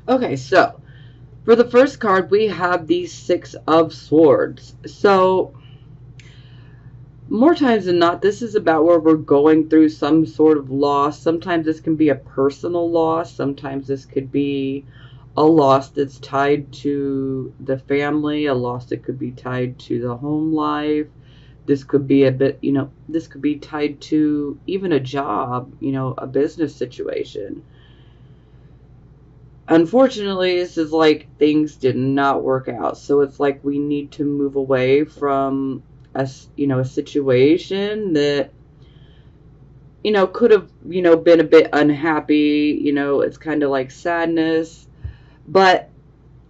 Okay, so for the first card, we have the Six of Swords. So, more times than not, this is about where we're going through some sort of loss. Sometimes this can be a personal loss. Sometimes this could be a loss that's tied to the family, a loss that could be tied to the home life. This could be a bit, this could be tied to even a job, a business situation. Unfortunately, this is like things did not work out. So it's like we need to move away from a situation that, could have, been a bit unhappy. It's kind of like sadness. But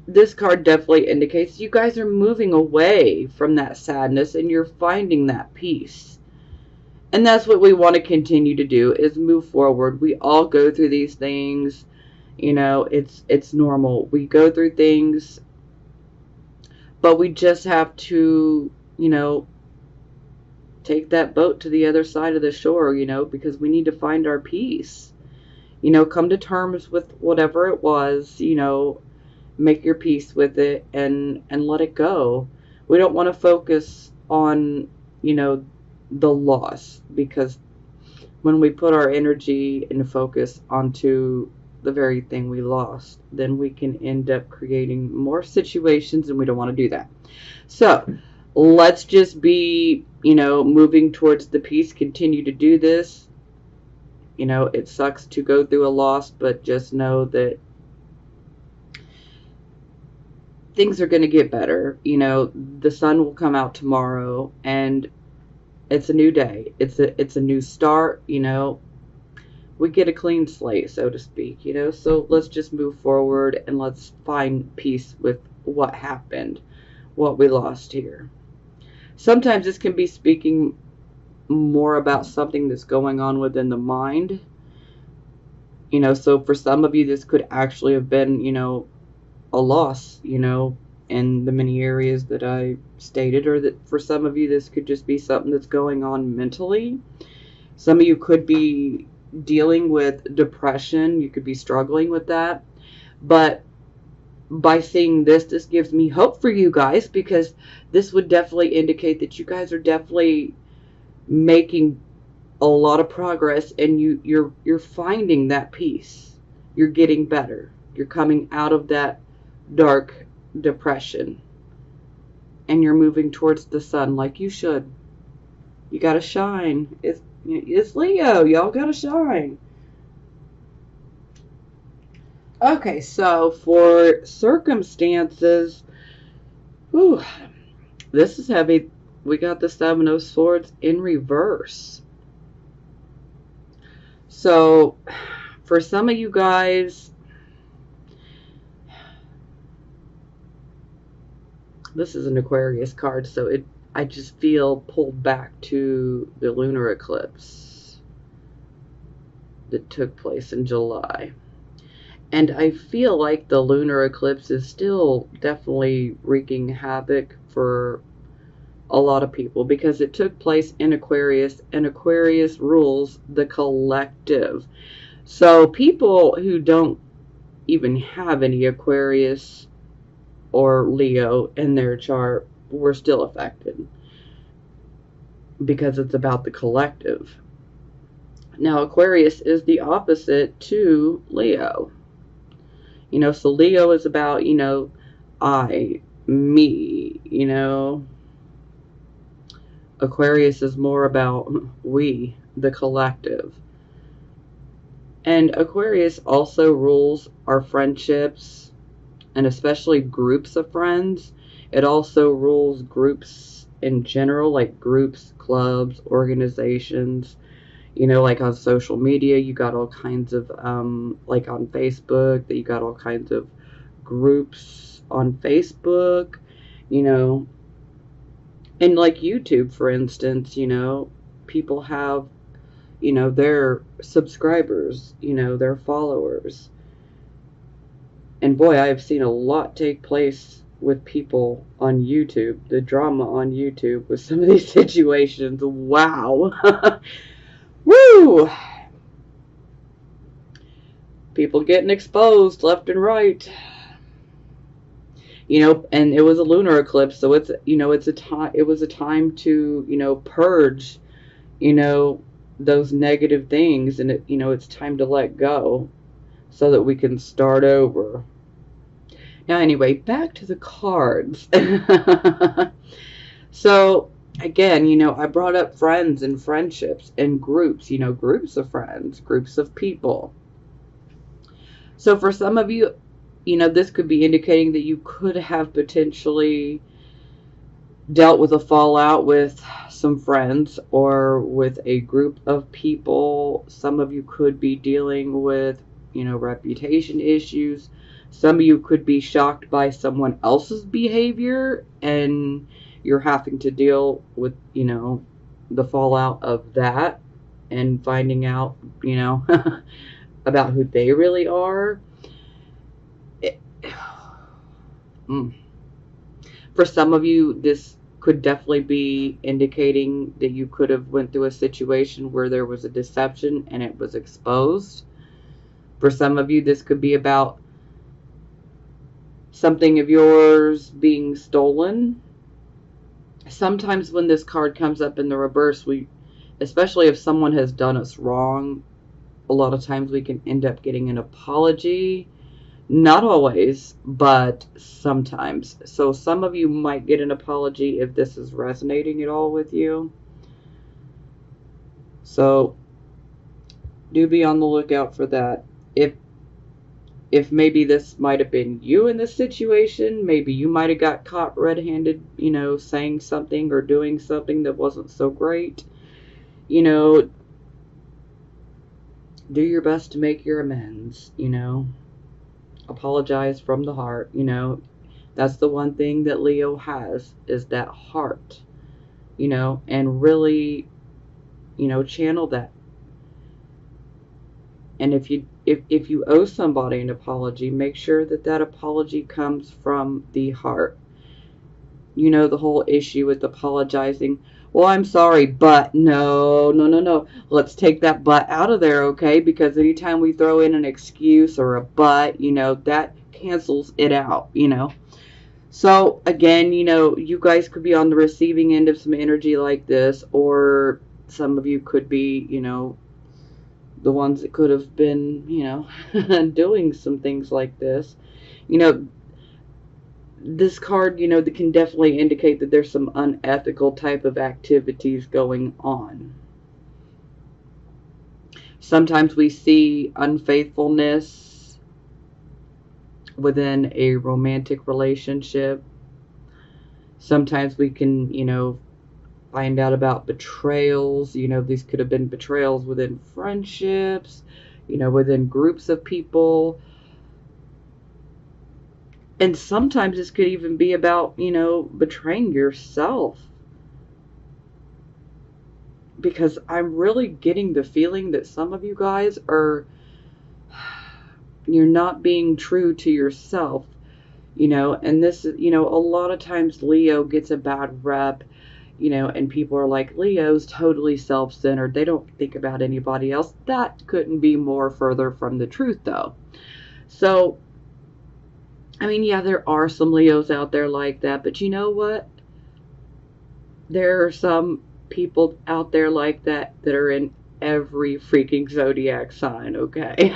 this card definitely indicates you guys are moving away from that sadness and you're finding that peace. And that's what we want to continue to do, is move forward. We all go through these things. It's normal. We go through things, but we just have to, take that boat to the other side of the shore, because we need to find our peace. Come to terms with whatever it was, make your peace with it and let it go. We don't want to focus on, the loss, because when we put our energy and focus onto the very thing we lost, then we can end up creating more situations, and we don't want to do that. So let's just be, moving towards the peace. Continue to do this. It sucks to go through a loss, but just know that things are going to get better. The sun will come out tomorrow, and it's a new day. It's a new start. We get a clean slate, so to speak. So let's just move forward and let's find peace with what happened, what we lost here. Sometimes this can be speaking more about something that's going on within the mind. So for some of you, this could actually have been, a loss, in the many areas that I stated, or that for some of you, this could just be something that's going on mentally. Some of you could be dealing with depression. You could be struggling with that. But by seeing this gives me hope for you guys, because this would definitely indicate that you guys are definitely making a lot of progress, and you're finding that peace. You're getting better. You're coming out of that dark depression, and you're moving towards the sun like you should. You gotta shine. It's Leo. Y'all gotta shine. Okay, so for circumstances, whew, this is heavy. We got the Seven of Swords in reverse. So for some of you guys, this is an Aquarius card, so I just feel pulled back to the lunar eclipse that took place in July. And I feel like the lunar eclipse is still definitely wreaking havoc for a lot of people, because it took place in Aquarius, and Aquarius rules the collective. So people who don't even have any Aquarius or Leo in their chart were still affected, because it's about the collective. Now, Aquarius is the opposite to Leo. So Leo is about, I, me, Aquarius is more about we, the collective. And Aquarius also rules our friendships, and especially groups of friends. It also rules groups in general, like groups, clubs, organizations. Like on social media, you got all kinds of, like on Facebook, that you got all kinds of groups on Facebook, and like YouTube, for instance, people have, their subscribers, their followers. And boy, I have seen a lot take place with people on YouTube, the drama on YouTube with some of these situations. Wow. Woo! People getting exposed left and right. And it was a lunar eclipse, so it's a time. It was a time to purge, you know, those negative things, and it's time to let go so that we can start over. Now, anyway, back to the cards. So, again, I brought up friends and friendships and groups, groups of friends, groups of people. So, for some of you, this could be indicating that you could have potentially dealt with a fallout with some friends or with a group of people. Some of you could be dealing with, reputation issues. Some of you could be shocked by someone else's behavior and you're having to deal with, the fallout of that and finding out, about who they really are. For some of you, this could definitely be indicating that you could have went through a situation where there was a deception and it was exposed. For some of you, this could be about something of yours being stolen. Sometimes when this card comes up in the reverse, especially if someone has done us wrong, a lot of times we can end up getting an apology. Not always, but sometimes. So some of you might get an apology if this is resonating at all with you. So do be on the lookout for that. If maybe this might have been you in this situation, maybe you might have got caught red-handed, saying something or doing something that wasn't so great. Do your best to make your amends, Apologize from the heart. That's the one thing that Leo has, is that heart, and really, channel that. And if you owe somebody an apology, make sure that apology comes from the heart. The whole issue with apologizing. Well, I'm sorry, but no. Let's take that but out of there, okay? Because anytime we throw in an excuse or a but, that cancels it out, So, again, you guys could be on the receiving end of some energy like this, or some of you could be, the ones that could have been, doing some things like this. This card, that can definitely indicate that there's some unethical type of activities going on. Sometimes we see unfaithfulness within a romantic relationship. Sometimes we can, find out about betrayals. These could have been betrayals within friendships, within groups of people. And sometimes this could even be about, betraying yourself. Because I'm really getting the feeling that some of you guys you're not being true to yourself, and this, a lot of times Leo gets a bad rep, and people are like, Leo's totally self-centered. They don't think about anybody else. That couldn't be more further from the truth, though. So, yeah, there are some Leos out there like that, but you know what? There are some people out there like that are in every freaking zodiac sign, okay?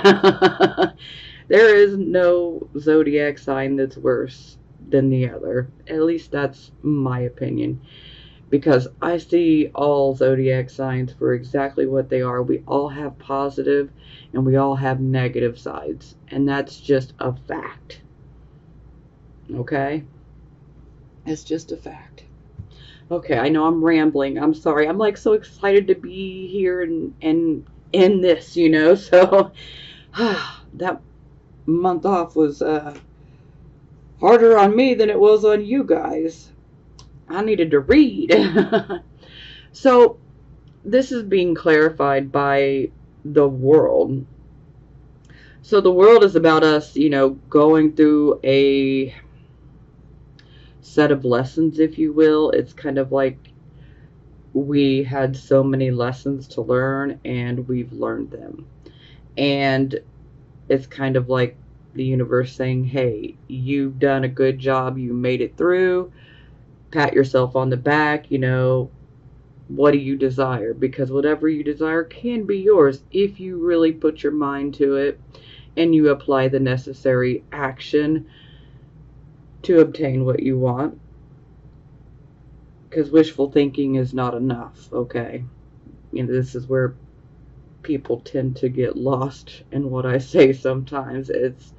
There is no zodiac sign that's worse than the other. At least that's my opinion. Because I see all zodiac signs for exactly what they are. We all have positive and we all have negative sides. And that's just a fact. Okay? It's just a fact. Okay, I know I'm rambling. I'm sorry. I'm like so excited to be here and in this, So that month off was harder on me than it was on you guys. I needed to read. So this is being clarified by the world. So the world is about us, going through a set of lessons, if you will. It's kind of like we had so many lessons to learn and we've learned them. And it's kind of like the universe saying, hey, you've done a good job, you made it through, pat yourself on the back, what do you desire? Because whatever you desire can be yours if you really put your mind to it and you apply the necessary action to obtain what you want. Because wishful thinking is not enough, okay? This is where people tend to get lost in what I say sometimes. It's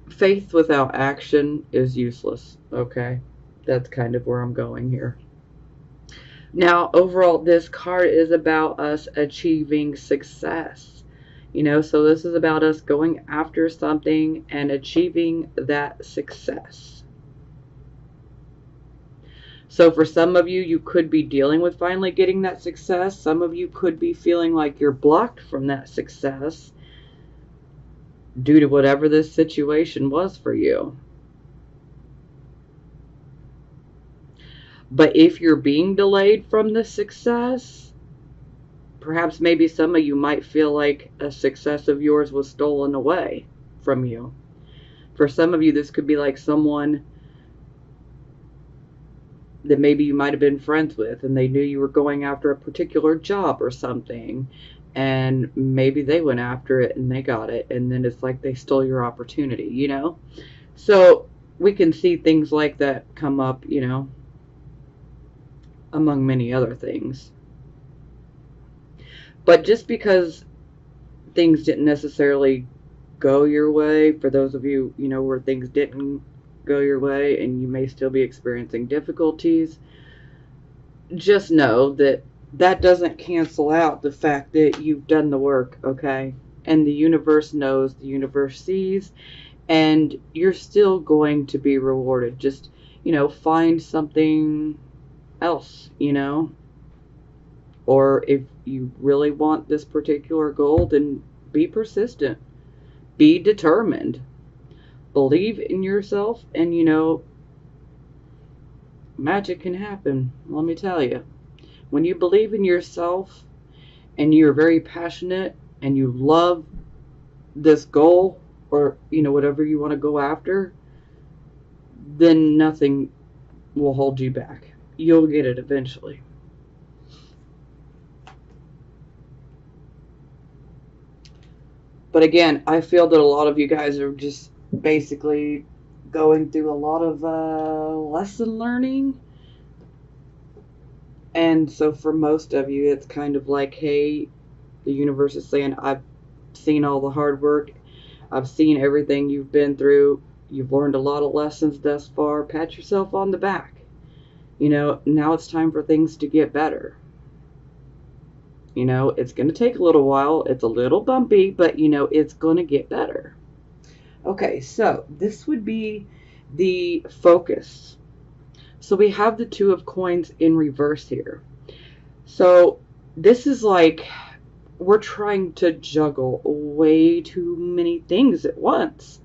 faith without action is useless, okay? That's kind of where I'm going here. Now, overall, this card is about us achieving success. So this is about us going after something and achieving that success. So for some of you, you could be dealing with finally getting that success. Some of you could be feeling like you're blocked from that success due to whatever this situation was for you. But if you're being delayed from the success, perhaps maybe some of you might feel like a success of yours was stolen away from you. For some of you, this could be like someone that maybe you might have been friends with, and they knew you were going after a particular job or something, and maybe they went after it and they got it, and then it's like they stole your opportunity, So we can see things like that come up, among many other things. But just because things didn't necessarily go your way, for those of you, where things didn't go your way and you may still be experiencing difficulties, just know that that doesn't cancel out the fact that you've done the work, okay? And the universe knows, the universe sees, and you're still going to be rewarded. Just, find something else, Or if you really want this particular goal, then be persistent. Be determined. Believe in yourself, and magic can happen. Let me tell you. When you believe in yourself and you're very passionate and you love this goal, or whatever you want to go after, then nothing will hold you back. You'll get it eventually. But again, I feel that a lot of you guys are just basically going through a lot of lesson learning. And so for most of you, it's kind of like, hey, the universe is saying, I've seen all the hard work. I've seen everything you've been through. You've learned a lot of lessons thus far. Pat yourself on the back. Now it's time for things to get better. It's going to take a little while. It's a little bumpy, but, it's going to get better. Okay, so this would be the focus. So we have the Two of Coins in reverse here. So this is like we're trying to juggle way too many things at once.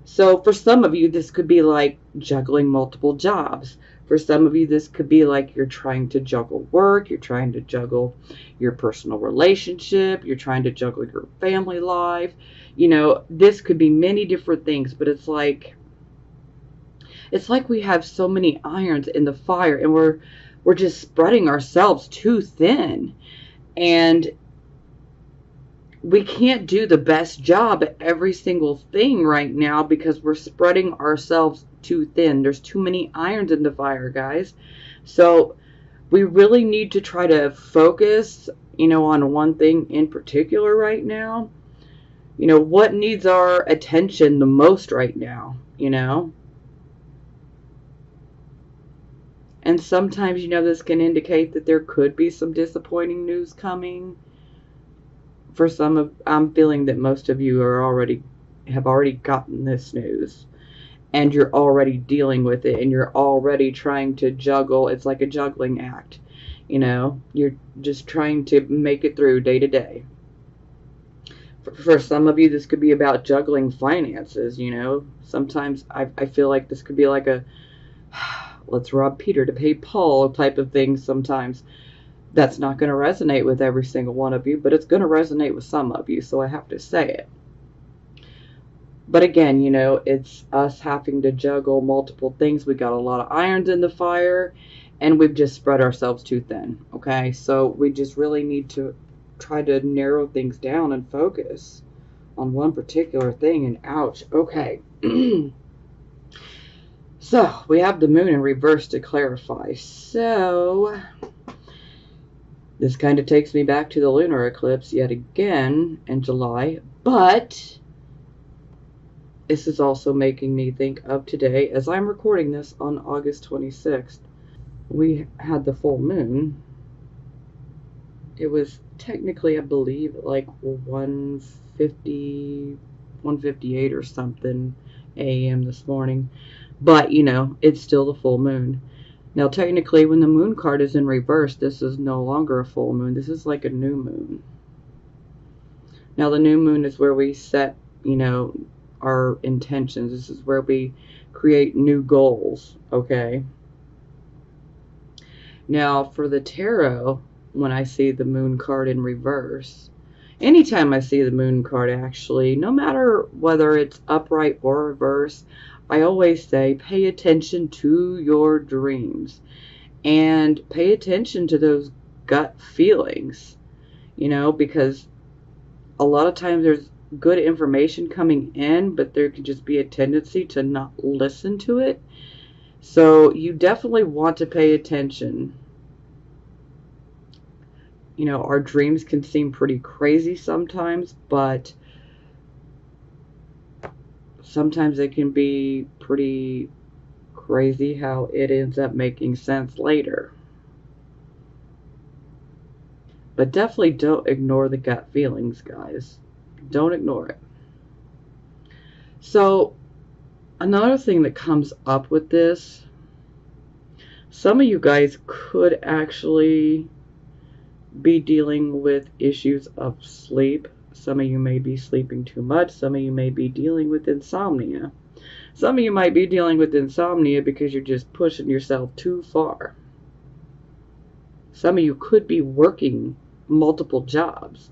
So for some of you, this could be like juggling multiple jobs. For some of you, this could be like you're trying to juggle work, you're trying to juggle your personal relationship, you're trying to juggle your family life. This could be many different things, but it's like we have so many irons in the fire, and we're just spreading ourselves too thin. And we can't do the best job at every single thing right now because we're spreading ourselves too thin. There's too many irons in the fire, guys. So we really need to try to focus, on one thing in particular right now. What needs our attention the most right now, And sometimes, this can indicate that there could be some disappointing news coming. For I'm feeling that most of you have already gotten this news, and you're already dealing with it, and you're already trying to juggle. It's like a juggling act, you're just trying to make it through day to day. For some of you, this could be about juggling finances. Sometimes I feel like this could be like a let's rob Peter to pay Paul type of thing sometimes. That's not going to resonate with every single one of you, but it's going to resonate with some of you, so I have to say it. But again, it's us having to juggle multiple things. We got a lot of irons in the fire, and we've just spread ourselves too thin, okay? So we just really need to try to narrow things down and focus on one particular thing, and ouch, okay. So we have the moon in reverse to clarify. So this kind of takes me back to the lunar eclipse yet again in July, but this is also making me think of today, as I'm recording this on August 26th. We had the full moon. It was technically, I believe, like 1:50, 1:58 or something a.m. this morning. But, it's still the full moon. Now, technically, when the moon card is in reverse, this is no longer a full moon. This is like a new moon. Now, the new moon is where we set, our intentions. This is where we create new goals, okay? Now, for the tarot, when I see the moon card in reverse, anytime I see the moon card, actually, no matter whether it's upright or reverse, I always say pay attention to your dreams and pay attention to those gut feelings, because a lot of times there's good information coming in, but there can just be a tendency to not listen to it. So you definitely want to pay attention. Our dreams can seem pretty crazy sometimes, but sometimes it can be pretty crazy how it ends up making sense later. But definitely don't ignore the gut feelings, guys. Don't ignore it. So, another thing that comes up with this, some of you guys could actually be dealing with issues of sleep. Some of you may be sleeping too much. Some of you may be dealing with insomnia. Some of you might be dealing with insomnia because you're just pushing yourself too far. Some of you could be working multiple jobs,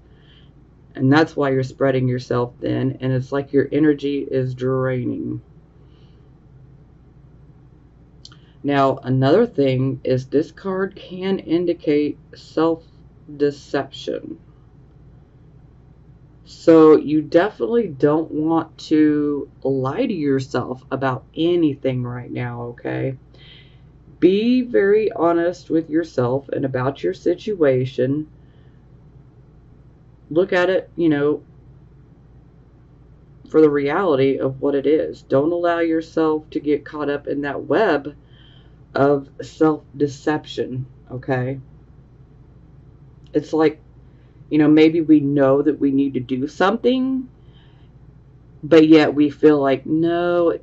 and that's why you're spreading yourself thin, and it's like your energy is draining. Now, another thing is this card can indicate self-deception. So you definitely don't want to lie to yourself about anything right now, okay? Be very honest with yourself and about your situation. Look at it, for the reality of what it is. Don't allow yourself to get caught up in that web of self-deception, okay? It's like, maybe we know that we need to do something, but yet we feel like, no,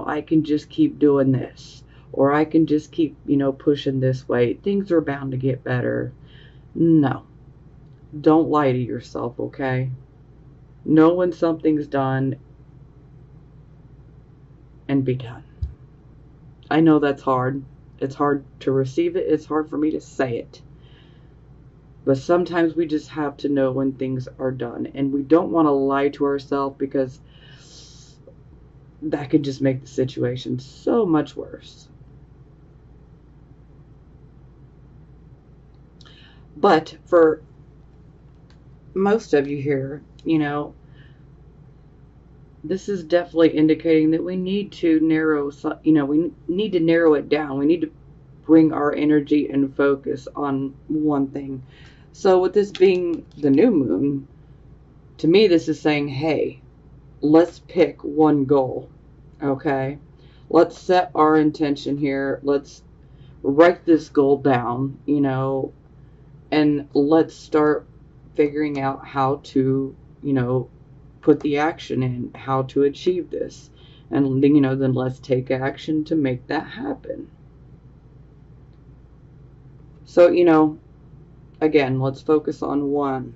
I can just keep doing this, or I can just keep, pushing this way. Things are bound to get better. No. Don't lie to yourself, okay? Know when something's done and be done. I know that's hard. It's hard to receive it. It's hard for me to say it. But sometimes we just have to know when things are done. And we don't want to lie to ourselves, because that could just make the situation so much worse. But for most of you here, this is definitely indicating that we need to narrow, we need to narrow it down. We need to bring our energy and focus on one thing. So with this being the new moon, to me this is saying, hey, let's pick one goal, okay? Let's set our intention here. Let's write this goal down, and let's start figuring out how to, put the action in, how to achieve this. And, then let's take action to make that happen. So, again, let's focus on one.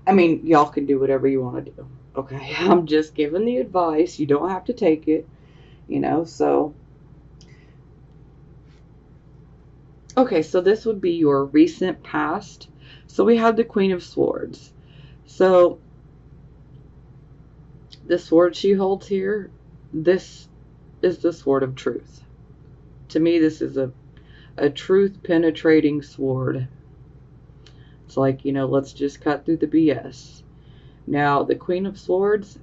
I mean, y'all can do whatever you want to do, okay? I'm just giving the advice. You don't have to take it, so Okay, so this would be your recent past. So we have the Queen of Swords. So the sword she holds here, this is the sword of truth. To me, this is a truth penetrating sword. It's like, let's just cut through the BS. Now, the Queen of Swords,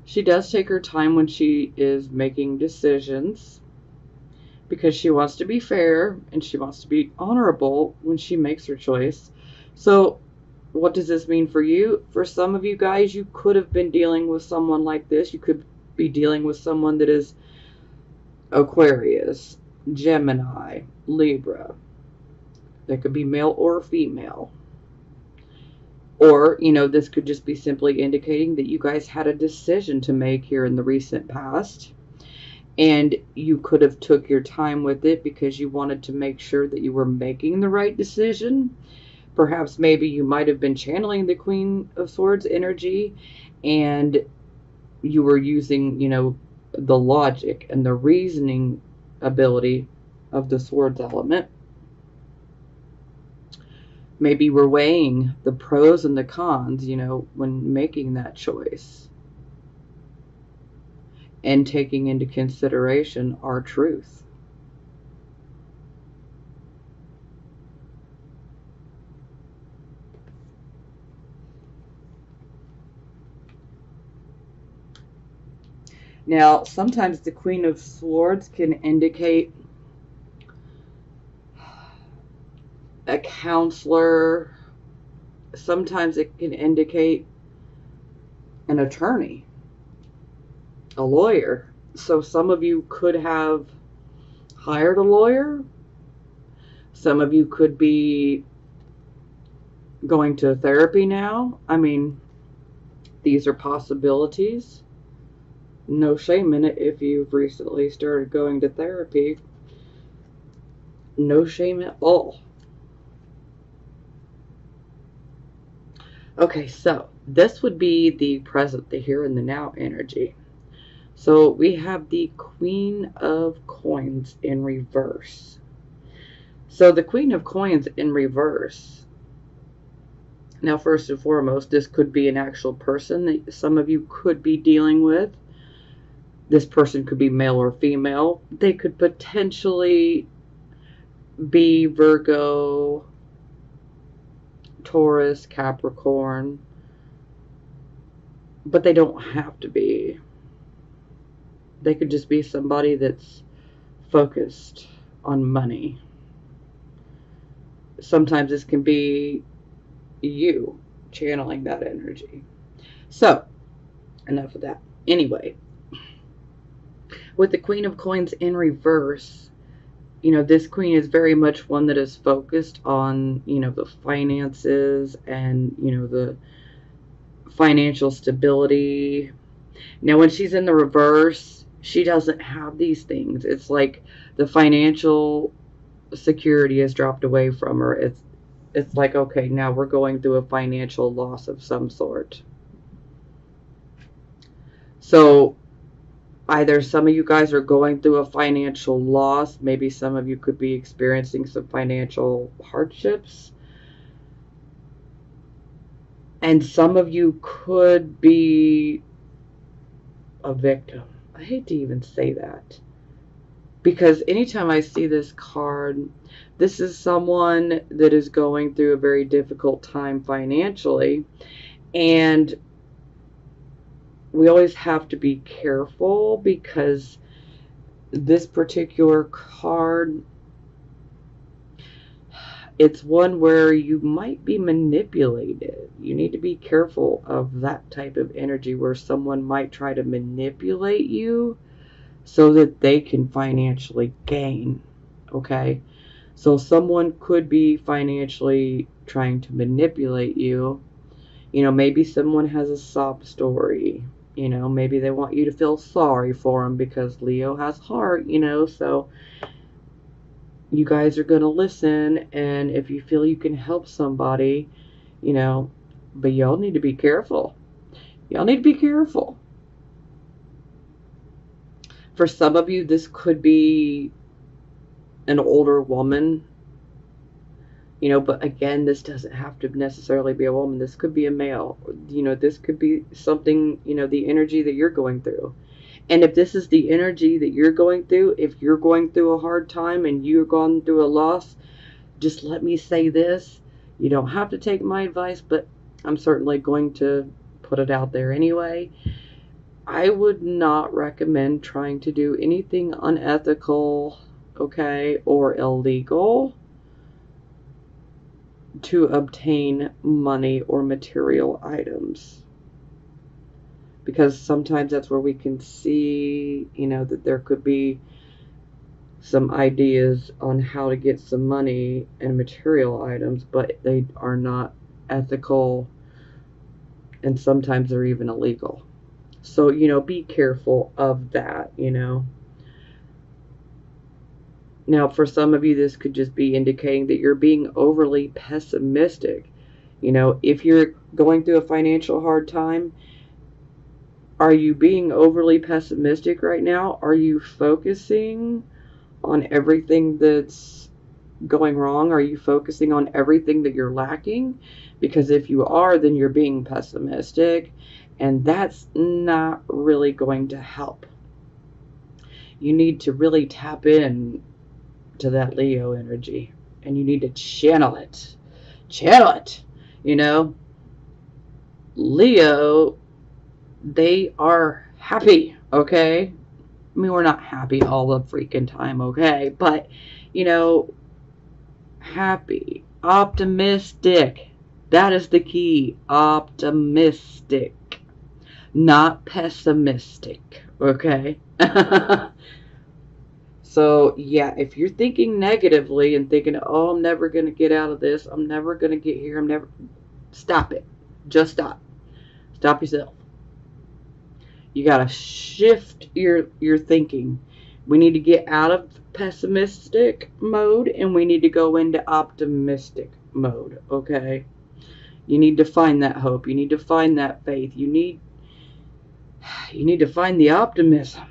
she does take her time when she is making decisions because she wants to be fair and she wants to be honorable when she makes her choice. So, what does this mean for you? For some of you guys, you could have been dealing with someone like this. You could be dealing with someone that is Aquarius, Gemini, Libra. They could be male or female. Or, this could just be simply indicating that you guys had a decision to make here in the recent past. And you could have took your time with it because you wanted to make sure that you were making the right decision. Perhaps maybe you might have been channeling the Queen of Swords energy and you were using, the logic and the reasoning ability of the Swords element. Maybe we're weighing the pros and the cons, when making that choice. And taking into consideration our truth. Now, sometimes the Queen of Swords can indicate a counselor. Sometimes it can indicate an attorney, a lawyer. So some of you could have hired a lawyer. Some of you could be going to therapy now. I mean, these are possibilities. No shame in it if you've recently started going to therapy. No shame at all. Okay, so this would be the present, the here and the now energy. So we have the Queen of Coins in reverse. So the Queen of Coins in reverse. Now, first and foremost, this could be an actual person that some of you could be dealing with. This person could be male or female. They could potentially be Virgo, Taurus, Capricorn, but they don't have to be. They could just be somebody that's focused on money. Sometimes this can be you channeling that energy. So, enough of that. Anyway, with the Queen of Coins in reverse, this queen is very much one that is focused on, the finances and, the financial stability. Now, when she's in the reverse, she doesn't have these things. It's like the financial security has dropped away from her. It's like, okay, now we're going through a financial loss of some sort. So either some of you guys are going through a financial loss. Maybe some of you could be experiencing some financial hardships. And some of you could be a victim. I hate to even say that. Because anytime I see this card, this is someone that is going through a very difficult time financially. And we always have to be careful because this particular card, it's one where you might be manipulated. You need to be careful of that type of energy where someone might try to manipulate you so that they can financially gain. Okay? So someone could be financially trying to manipulate you. Maybe someone has a sob story. Maybe they want you to feel sorry for them because Leo has heart, so you guys are going to listen, and if you feel you can help somebody, but y'all need to be careful. Y'all need to be careful. For some of you, this could be an older woman, but again, this doesn't have to necessarily be a woman. This could be a male. This could be something, the energy that you're going through. And if this is the energy that you're going through, if you're going through a hard time and you're going through a loss, just let me say this. You don't have to take my advice, but I'm certainly going to put it out there anyway. I would not recommend trying to do anything unethical, okay, or illegal to obtain money or material items. Because sometimes that's where we can see, that there could be some ideas on how to get some money and material items, but they are not ethical, and sometimes they're even illegal. So, be careful of that, Now, for some of you, this could just be indicating that you're being overly pessimistic. If you're going through a financial hard time, are you being overly pessimistic right now? Are you focusing on everything that's going wrong? Are you focusing on everything that you're lacking? Because if you are, then you're being pessimistic, and that's not really going to help. You need to really tap in to that Leo energy, and you need to channel it. Channel it. Leo, they are happy, okay? I mean, we're not happy all the freaking time, okay? But, happy, optimistic. That is the key. Optimistic, not pessimistic, okay? So, yeah, if you're thinking negatively and thinking, oh, I'm never going to get out of this, I'm never going to get here, stop it. Just stop. Stop yourself. You got to shift your thinking. We need to get out of pessimistic mode and we need to go into optimistic mode, okay? You need to find that hope. You need to find that faith. You need to find the optimism.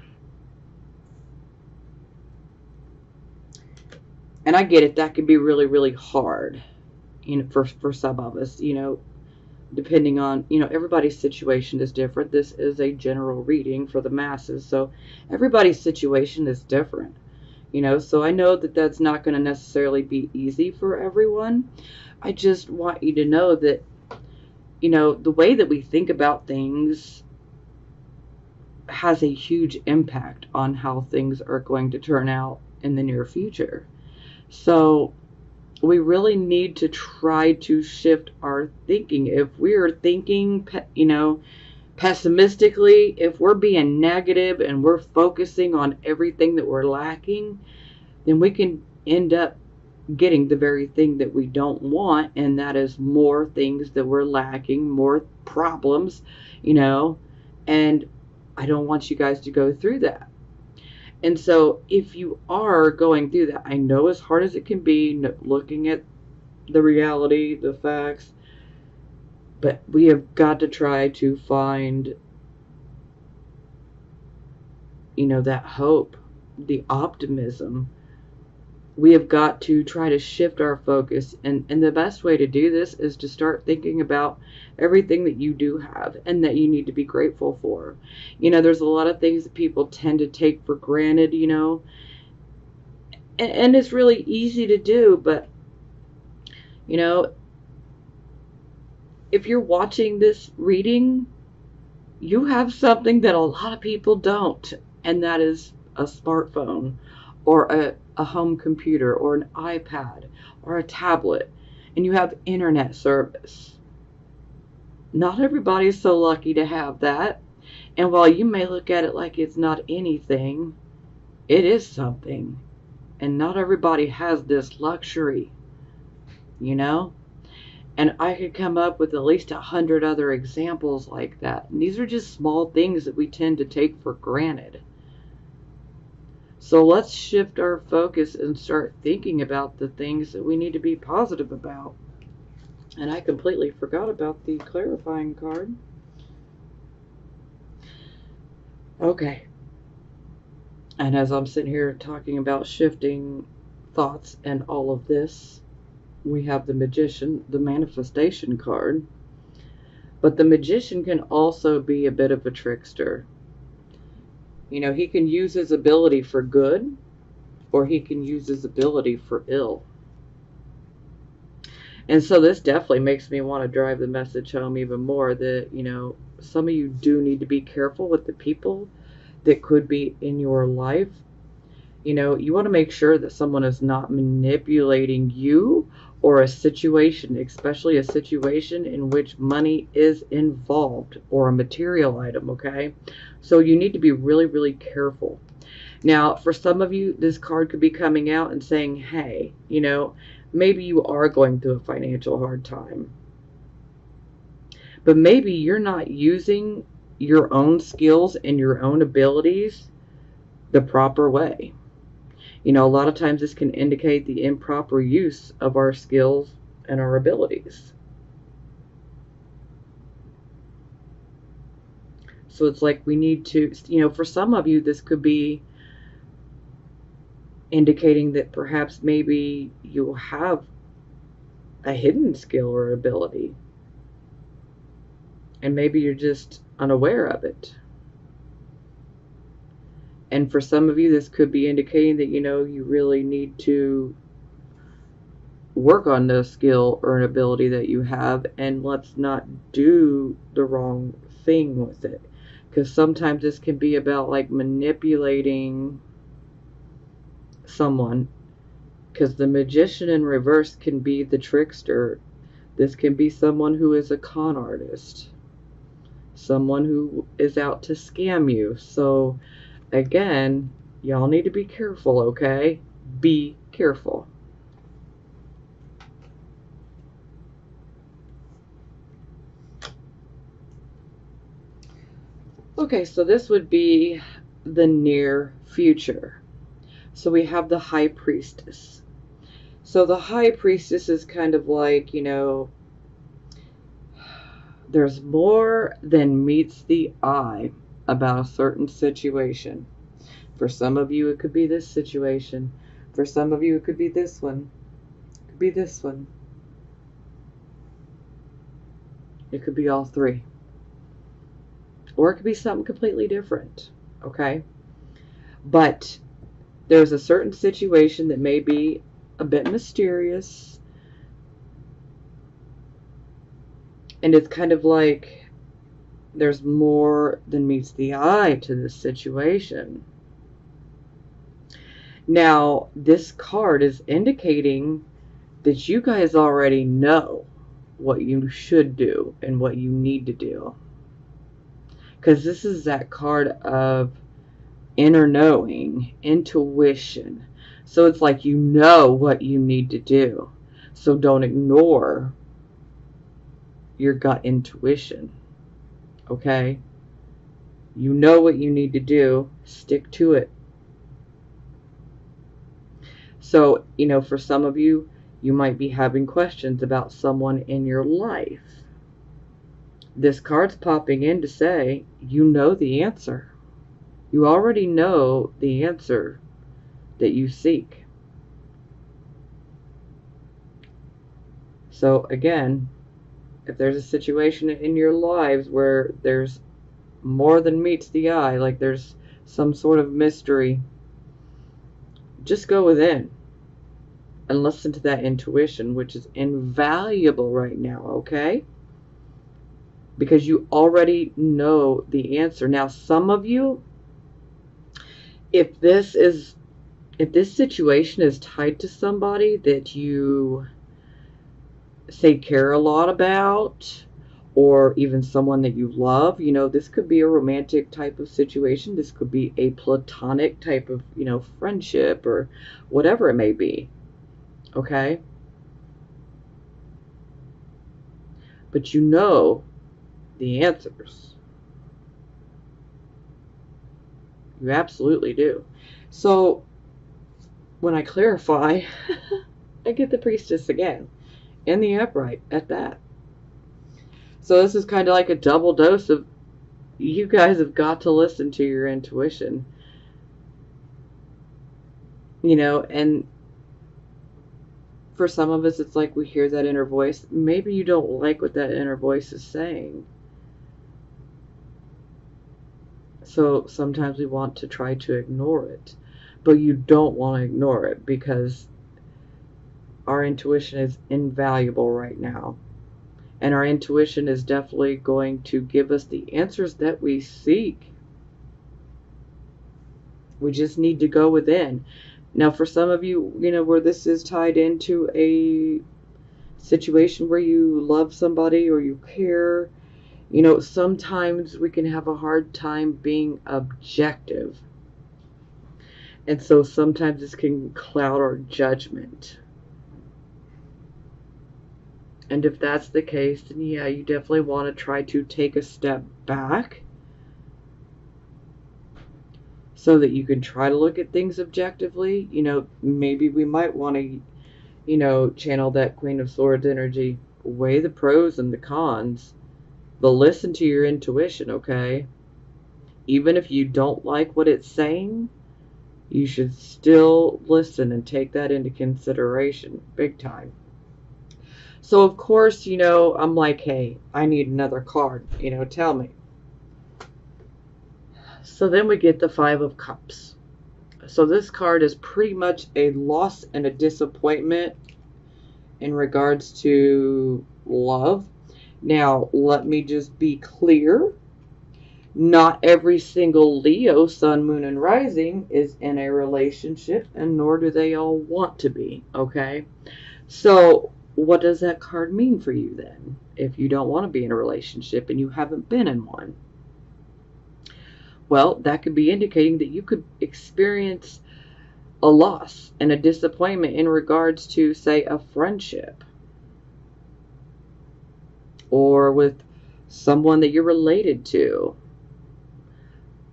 And I get it, that can be really, really hard, for some of us, depending on, everybody's situation is different. This is a general reading for the masses, so everybody's situation is different, so I know that that's not going to necessarily be easy for everyone. I just want you to know that, the way that we think about things has a huge impact on how things are going to turn out in the near future. So we really need to try to shift our thinking. If we're thinking, pessimistically, if we're being negative and we're focusing on everything that we're lacking, then we can end up getting the very thing that we don't want, and that is more things that we're lacking, more problems, and I don't want you guys to go through that. And so if you are going through that, I know as hard as it can be, looking at the reality, the facts, but we have got to try to find, that hope, the optimism. We have got to try to shift our focus. And the best way to do this is to start thinking about everything that you do have and that you need to be grateful for. There's a lot of things that people tend to take for granted, and it's really easy to do, but, if you're watching this reading, you have something that a lot of people don't, and that is a smartphone or a home computer or an iPad or a tablet, and you have internet service. Not everybody's so lucky to have that, and while you may look at it like it's not anything, it is something, and not everybody has this luxury, And I could come up with at least 100 other examples like that. And these are just small things that we tend to take for granted. So let's shift our focus and start thinking about the things that we need to be positive about. And I completely forgot about the clarifying card. Okay. And as I'm sitting here talking about shifting thoughts and all of this, we have the Magician, the manifestation card. But the Magician can also be a bit of a trickster. You know, he can use his ability for good, or he can use his ability for ill. And so this definitely makes me want to drive the message home even more that, you know, some of you do need to be careful with the people that could be in your life. You know, you want to make sure that someone is not manipulating you or a situation, especially a situation in which money is involved or a material item, okay? So you need to be really, really careful. Now, for some of you, this card could be coming out and saying, hey, you know, maybe you are going through a financial hard time, but maybe you're not using your own skills and your own abilities the proper way. You know, a lot of times this can indicate the improper use of our skills and our abilities. So it's like we need to, you know, for some of you, this could be indicating that perhaps maybe you have a hidden skill or ability, and maybe you're just unaware of it. And for some of you, this could be indicating that, you know, you really need to work on the skill or an ability that you have, and let's not do the wrong thing with it. Because sometimes this can be about like manipulating someone. Because the Magician in reverse can be the trickster. This can be someone who is a con artist, someone who is out to scam you. So again, y'all need to be careful, okay? Be careful. Okay, so this would be the near future. So we have the High Priestess. So the High Priestess is kind of like, you know, there's more than meets the eye about a certain situation. For some of you, it could be this situation. For some of you, it could be this one. It could be this one. It could be all three. Or it could be something completely different. Okay? But there's a certain situation that may be a bit mysterious. And it's kind of like there's more than meets the eye to this situation. Now, this card is indicating that you guys already know what you should do and what you need to do. Because this is that card of inner knowing, intuition. So it's like you know what you need to do. So don't ignore your gut intuition. Okay? You know what you need to do. Stick to it. So, you know, for some of you, you might be having questions about someone in your life. This card's popping in to say, you know the answer. You already know the answer that you seek. So again, if there's a situation in your lives where there's more than meets the eye, like there's some sort of mystery, just go within and listen to that intuition, which is invaluable right now, okay? Because you already know the answer. Now, some of you, if this situation is tied to somebody that you say care a lot about, or even someone that you love, you know, this could be a romantic type of situation. This could be a platonic type of, you know, friendship or whatever it may be. Okay? But you know the answers. You absolutely do. So when I clarify, I get the Priestess again. And the Upright at that. So this is kind of like a double dose of, you guys have got to listen to your intuition. You know, and For some of us, it's like we hear that inner voice. Maybe you don't like what that inner voice is saying. So sometimes we want to try to ignore it. But you don't want to ignore it, because our intuition is invaluable right now. And our intuition is definitely going to give us the answers that we seek. We just need to go within. Now, for some of you, where this is tied into a situation where you love somebody or you care, sometimes we can have a hard time being objective. And so sometimes this can cloud our judgment. And if that's the case, then yeah, you definitely want to try to take a step back so that you can try to look at things objectively. Maybe we might want to, channel that Queen of Swords energy, weigh the pros and the cons, but listen to your intuition, okay? Even if you don't like what it's saying, you should still listen and take that into consideration, big time. So, of course, I'm like, hey, I need another card, tell me. So then we get the Five of Cups. So this card is pretty much a loss and a disappointment in regards to love. Now, let me just be clear. Not every single Leo, Sun, Moon, and Rising is in a relationship, and nor do they all want to be, okay? So what does that card mean for you then, if you don't want to be in a relationship and you haven't been in one? Well, that could be indicating that you could experience a loss and a disappointment in regards to, say, a friendship, or with someone that you're related to,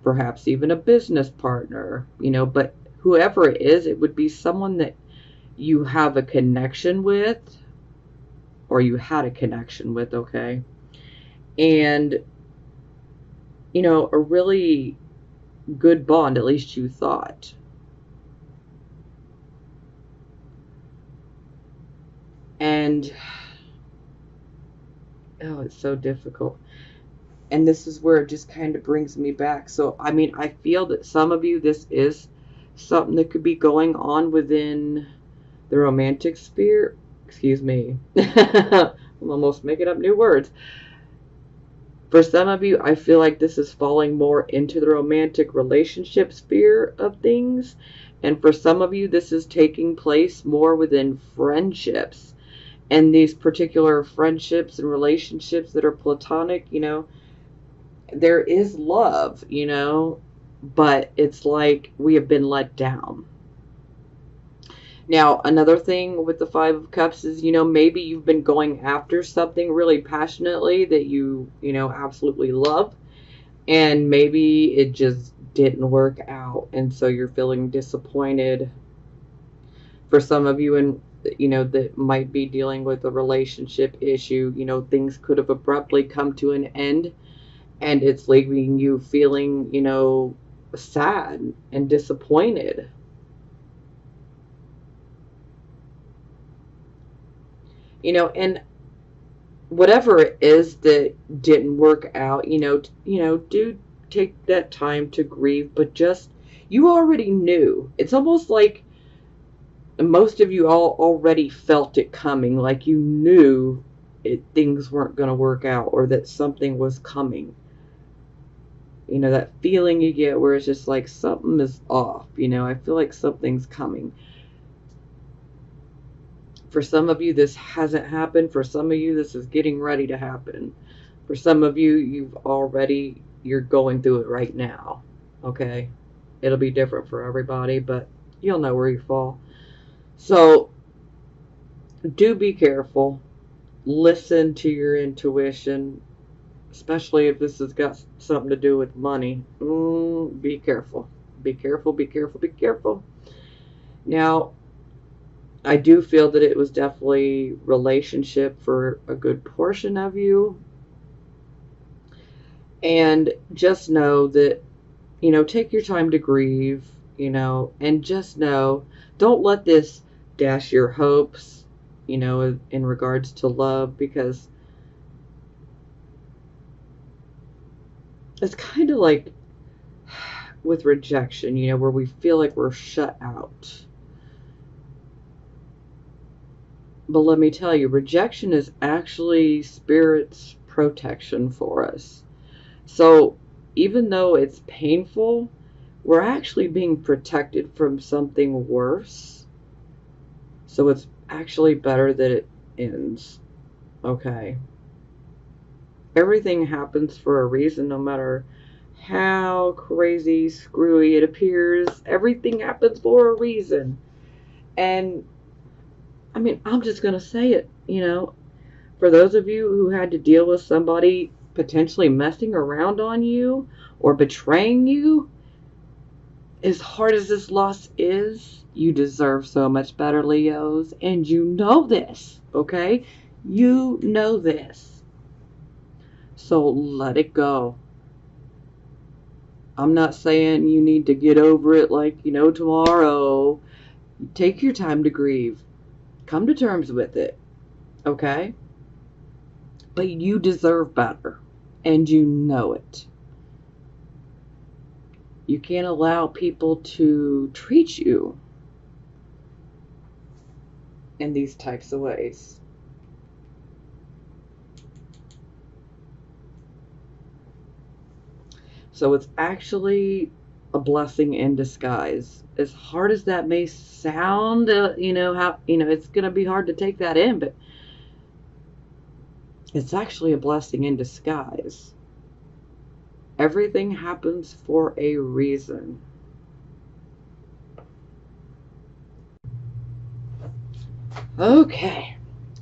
perhaps even a business partner, but whoever it is, it would be someone that you have a connection with, or you had a connection with, okay? And, a really good bond, at least you thought. And, oh, it's so difficult. And this is where it just kind of brings me back. So, I feel that some of you, this is something that could be going on within the romantic sphere. Excuse me. I'm almost making up new words. For some of you, I feel like this is falling more into the romantic relationship sphere of things. And for some of you, this is taking place more within friendships. And these particular friendships and relationships that are platonic, there is love, but it's like we have been let down. Now, another thing with the Five of Cups is, maybe you've been going after something really passionately that you absolutely love, and maybe it just didn't work out, and so you're feeling disappointed. For some of you, and that might be dealing with a relationship issue, things could have abruptly come to an end, and it's leaving you feeling, sad and disappointed. And whatever it is that didn't work out, do take that time to grieve, but just, you already knew. It's almost like most of you all already felt it coming, like you knew things weren't going to work out, or that something was coming. That feeling you get where it's just like something is off, I feel like something's coming. For some of you, this hasn't happened. For some of you, this is getting ready to happen. For some of you, you're going through it right now, okay? It'll be different for everybody, but you'll know where you fall. So, do be careful. Listen to your intuition, especially if this has got something to do with money. Be careful. Be careful, be careful, be careful. Now, I do feel that it was definitely relationship for a good portion of you. And just know that, take your time to grieve, and just know, don't let this dash your hopes. in regards to love, because it's kind of like with rejection, where we feel like we're shut out. But let me tell you, rejection is actually Spirit's protection for us. So even though it's painful, we're actually being protected from something worse. So it's actually better that it ends. Okay? Everything happens for a reason, no matter how crazy, screwy it appears. Everything happens for a reason. And I mean, I'm just going to say it, for those of you who had to deal with somebody potentially messing around on you or betraying you, as hard as this loss is, you deserve so much better, Leos. And you know this, okay? You know this. So let it go. I'm not saying you need to get over it like, tomorrow. Take your time to grieve. Come to terms with it, okay? But you deserve better, and you know it. You can't allow people to treat you in these types of ways. So it's actually a blessing in disguise. As hard as that may sound, it's going to be hard to take that in, but it's actually a blessing in disguise. Everything happens for a reason. Okay.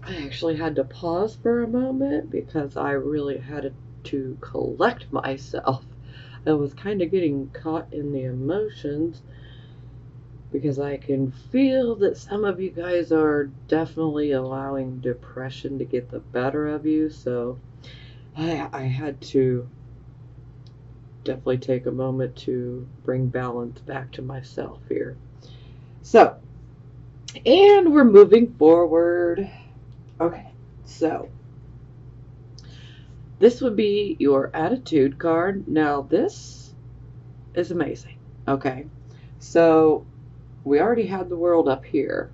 I actually had to pause for a moment because I really had to collect myself. I was kind of getting caught in the emotions because I can feel that some of you guys are definitely allowing depression to get the better of you. So I had to definitely take a moment to bring balance back to myself here. So, and we're moving forward. Okay, so this would be your attitude card. Now, this is amazing. Okay, so we already had the world up here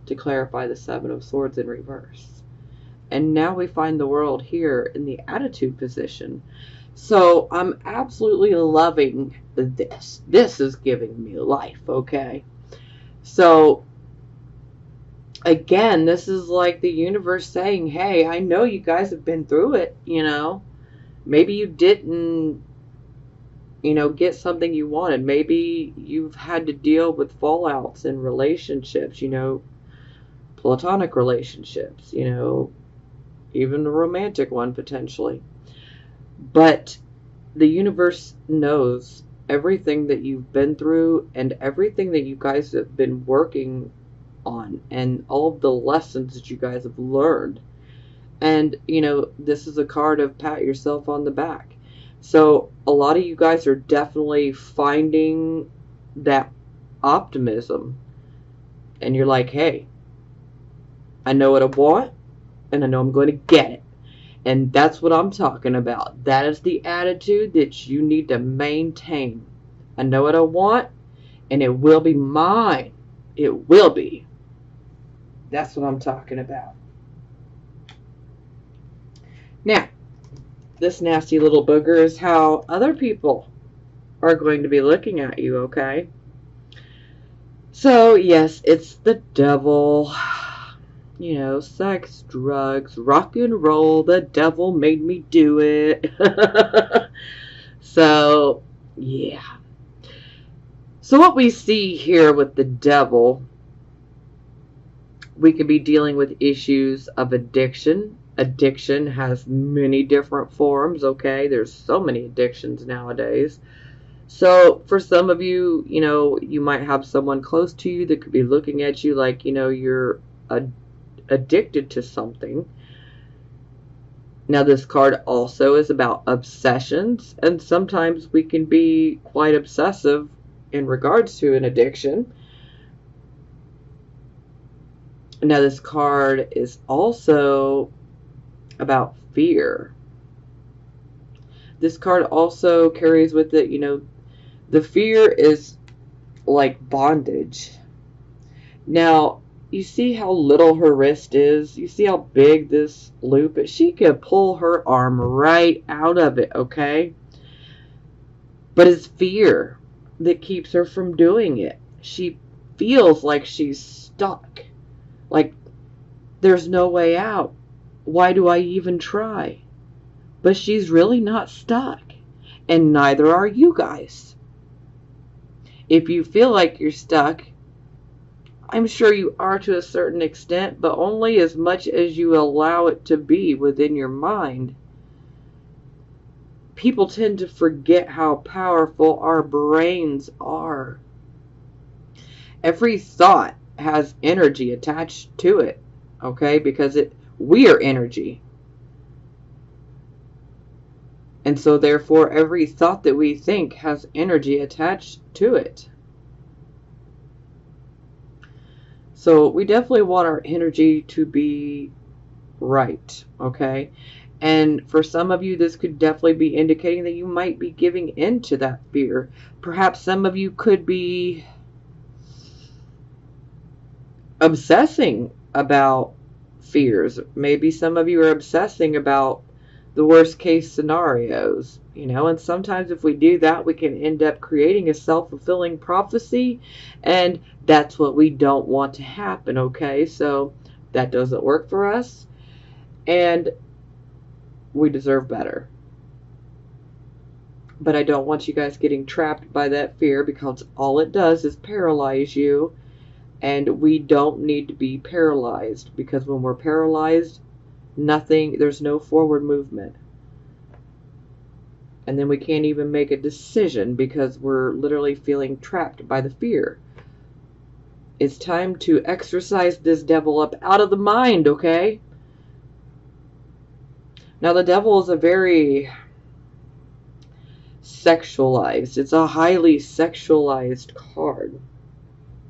to clarify the Seven of Swords in reverse. And now we find the world here in the attitude position. So I'm absolutely loving this. This is giving me life, okay? So again, this is like the universe saying, hey, I know you guys have been through it, Maybe you didn't, get something you wanted. Maybe you've had to deal with fallouts in relationships, platonic relationships, even a romantic one potentially. But the universe knows everything that you've been through and everything that you guys have been working on and all of the lessons that you guys have learned. And, this is a card of pat yourself on the back. So a lot of you guys are definitely finding that optimism. And you're like, hey, I know what I want and I know I'm going to get it. And that's what I'm talking about. That is the attitude that you need to maintain. I know what I want, and it will be mine. It will be. That's what I'm talking about. Now, this nasty little booger is how other people are going to be looking at you, okay? So, yes, it's the devil. Sex, drugs, rock and roll. The devil made me do it. So, yeah. So what we see here with the devil, we could be dealing with issues of addiction. Addiction has many different forms, okay? There's so many addictions nowadays. So for some of you, you might have someone close to you that could be looking at you like, you're addicted to something. Now, this card also is about obsessions, and sometimes we can be quite obsessive in regards to an addiction. Now, this card is also about fear. This card also carries with it, the fear is like bondage. Now, you see how little her wrist is? You see how big this loop is? She could pull her arm right out of it, okay? But it's fear that keeps her from doing it. She feels like she's stuck. Like there's no way out. Why do I even try? But she's really not stuck. And neither are you guys. If you feel like you're stuck, I'm sure you are to a certain extent, but only as much as you allow it to be within your mind. People tend to forget how powerful our brains are. Every thought has energy attached to it, okay? Because we are energy. And so therefore every thought that we think has energy attached to it. So we definitely want our energy to be right, okay? And for some of you, this could definitely be indicating that you might be giving in to that fear. Perhaps some of you could be obsessing about fears. Maybe some of you are obsessing about the worst case scenarios, and sometimes if we do that, we can end up creating a self-fulfilling prophecy, and that's what we don't want to happen, okay? So that doesn't work for us, and we deserve better. But I don't want you guys getting trapped by that fear, because all it does is paralyze you, and we don't need to be paralyzed, because when we're paralyzed, there's no forward movement. And then we can't even make a decision because we're literally feeling trapped by the fear. It's time to exorcise this devil up out of the mind, okay? Now, the devil is a very sexualized, it's a highly sexualized card,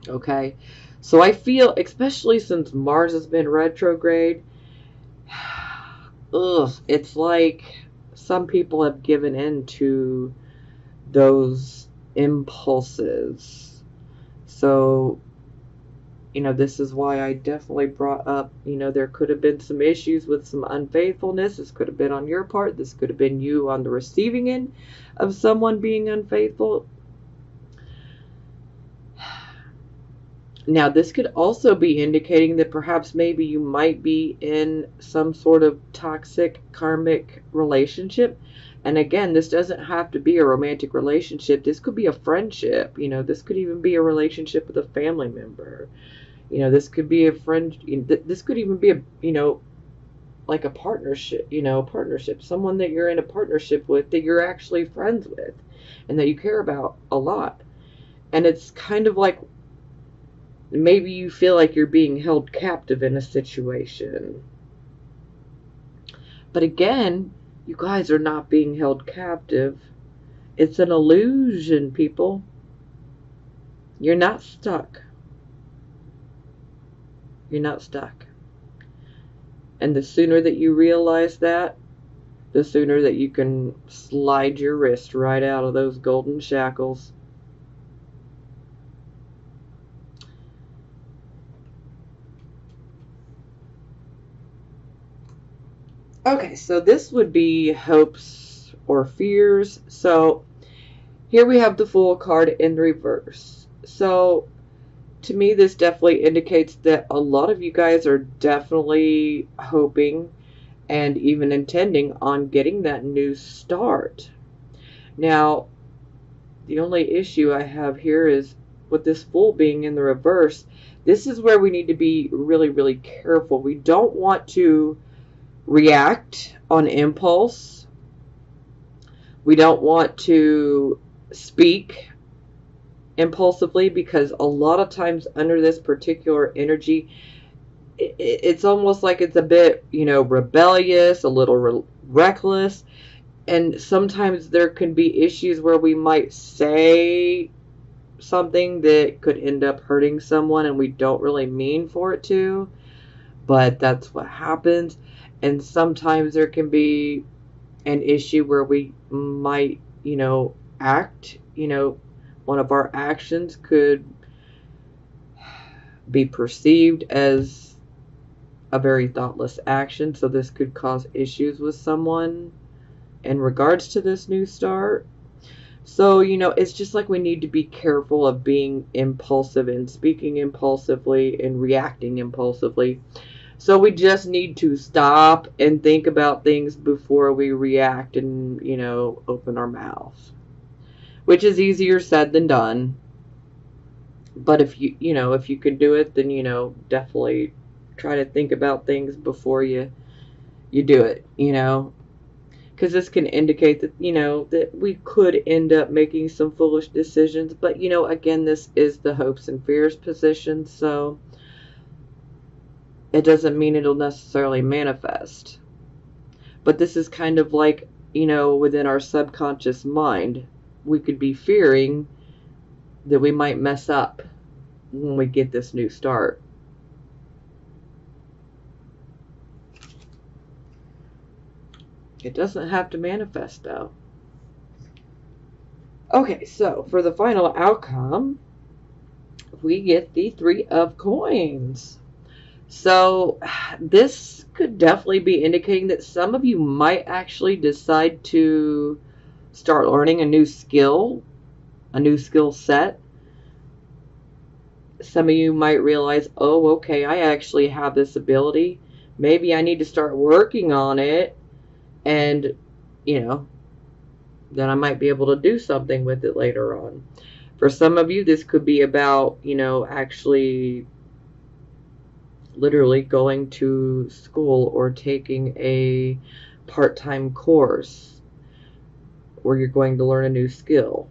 okay? So I feel, especially since Mars has been retrograde, it's like some people have given in to those impulses. So, this is why I definitely brought up, there could have been some issues with some unfaithfulness. This could have been on your part. This could have been you on the receiving end of someone being unfaithful. Now, this could also be indicating that perhaps maybe you might be in some sort of toxic karmic relationship. And again, this doesn't have to be a romantic relationship. This could be a friendship. This could even be a relationship with a family member. This could be a friend. This could even be like a partnership, partnership. Someone that you're in a partnership with that you're actually friends with and that you care about a lot. And it's kind of like, maybe you feel like you're being held captive in a situation. But again, you guys are not being held captive. It's an illusion, people. You're not stuck. You're not stuck. And the sooner that you realize that, the sooner that you can slide your wrist right out of those golden shackles. Okay, so this would be hopes or fears. So here we have the Fool card in reverse. So to me, this definitely indicates that a lot of you guys are definitely hoping and even intending on getting that new start. Now, the only issue I have here is with this Fool being in the reverse, this is where we need to be really, really careful. We don't want to react on impulse. We don't want to speak impulsively, because a lot of times under this particular energy, it's almost like it's a bit, rebellious, a little reckless. And sometimes there can be issues where we might say something that could end up hurting someone and we don't really mean for it to, but that's what happens. And sometimes there can be an issue where we might, act, one of our actions could be perceived as a very thoughtless action. So this could cause issues with someone in regards to this new start. So, it's just like we need to be careful of being impulsive and speaking impulsively and reacting impulsively. So we just need to stop and think about things before we react and, open our mouths. Which is easier said than done. But if you can do it, then, definitely try to think about things before you do it, because this can indicate that, that we could end up making some foolish decisions. But, again, this is the hopes and fears position, so it doesn't mean it'll necessarily manifest. But this is kind of like, within our subconscious mind, we could be fearing that we might mess up when we get this new start. It doesn't have to manifest, though. Okay, so for the final outcome, we get the 3 of Coins. So this could definitely be indicating that some of you might actually decide to start learning a new skill set. Some of you might realize, oh, okay, I actually have this ability. Maybe I need to start working on it. And, then I might be able to do something with it later on. For some of you, this could be about, actually literally going to school or taking a part-time course where you're going to learn a new skill.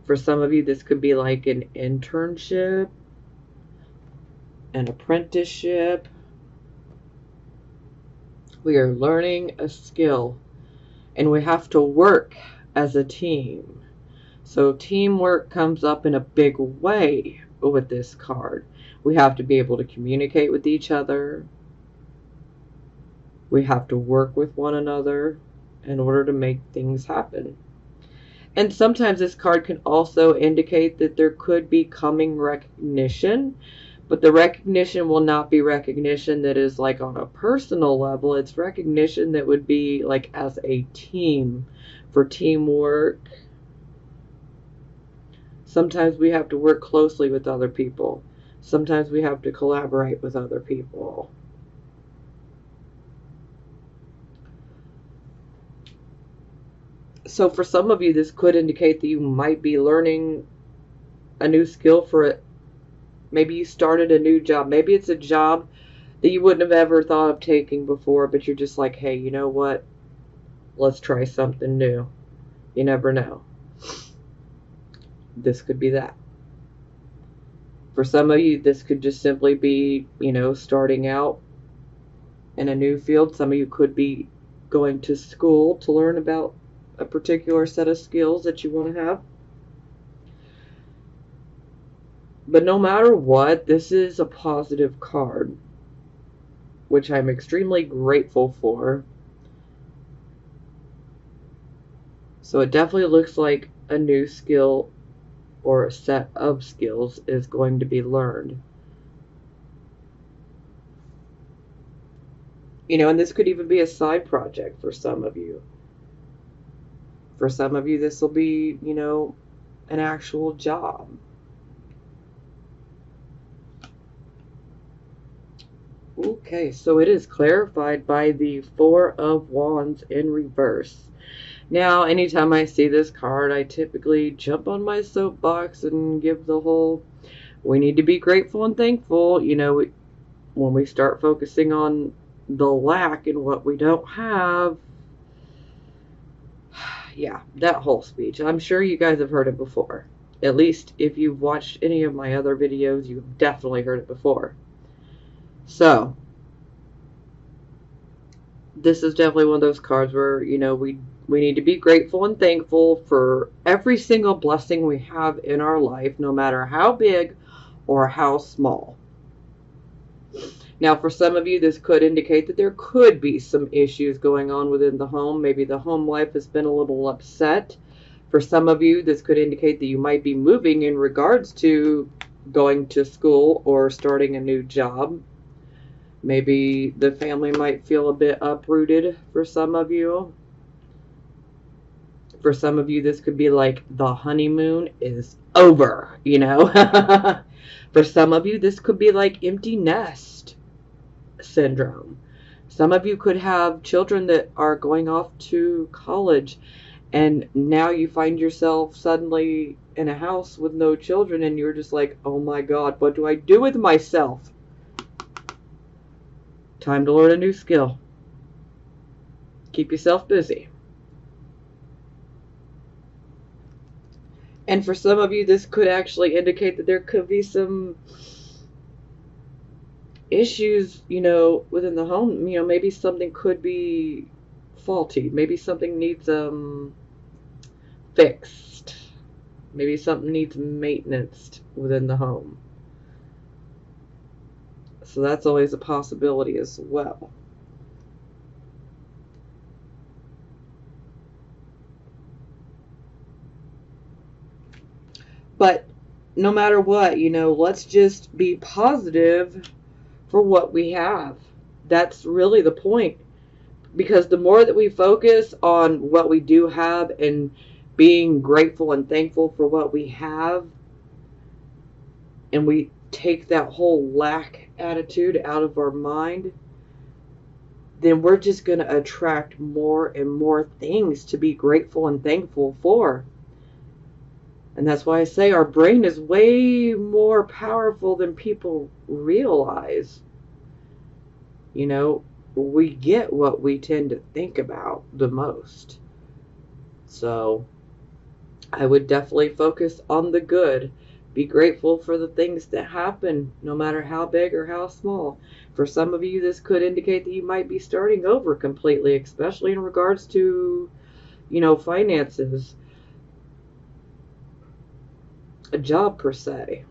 For some of you, this could be like an internship, an apprenticeship. We are learning a skill, and we have to work as a team. So teamwork comes up in a big way with this card. We have to be able to communicate with each other. We have to work with one another in order to make things happen. And sometimes this card can also indicate that there could be coming recognition, but the recognition will not be recognition that is like on a personal level. It's recognition that would be like as a team, for teamwork. Sometimes we have to work closely with other people. Sometimes we have to collaborate with other people. So for some of you, this could indicate that you might be learning a new skill for it. Maybe you started a new job. Maybe it's a job that you wouldn't have ever thought of taking before, but you're just like, hey, you know what? Let's try something new. You never know. This could be that. For some of you, this could just simply be, starting out in a new field. Some of you could be going to school to learn about a particular set of skills that you want to have. But no matter what, this is a positive card, which I'm extremely grateful for. So it definitely looks like a new skill or a set of skills is going to be learned. And this could even be a side project for some of you. For some of you, this will be, an actual job. Okay, so it is clarified by the 4 of Wands in reverse. Now, anytime I see this card, I typically jump on my soapbox and give the whole, we need to be grateful and thankful. When we start focusing on the lack and what we don't have, yeah, that whole speech. I'm sure you guys have heard it before. At least if you've watched any of my other videos, you've definitely heard it before. So, this is definitely one of those cards where, we We need to be grateful and thankful for every single blessing we have in our life, no matter how big or how small. Now, for some of you, this could indicate that there could be some issues going on within the home. Maybe the home life has been a little upset. For some of you, this could indicate that you might be moving in regards to going to school or starting a new job. Maybe the family might feel a bit uprooted for some of you. For some of you, this could be like the honeymoon is over, you know. For some of you, this could be like empty nest syndrome. Some of you could have children that are going off to college, and now you find yourself suddenly in a house with no children, and you're just like, oh my God, what do I do with myself? Time to learn a new skill. Keep yourself busy. And for some of you, this could actually indicate that there could be some issues, within the home. Maybe something could be faulty. Maybe something needs fixed. Maybe something needs maintenance within the home. So that's always a possibility as well. But no matter what, let's just be positive for what we have. That's really the point. Because the more that we focus on what we do have and being grateful and thankful for what we have, and we take that whole lack attitude out of our mind, then we're just going to attract more and more things to be grateful and thankful for. And that's why I say our brain is way more powerful than people realize. We get what we tend to think about the most. So I would definitely focus on the good. Be grateful for the things that happen, no matter how big or how small. For some of you, this could indicate that you might be starting over completely, especially in regards to, finances, a job per se.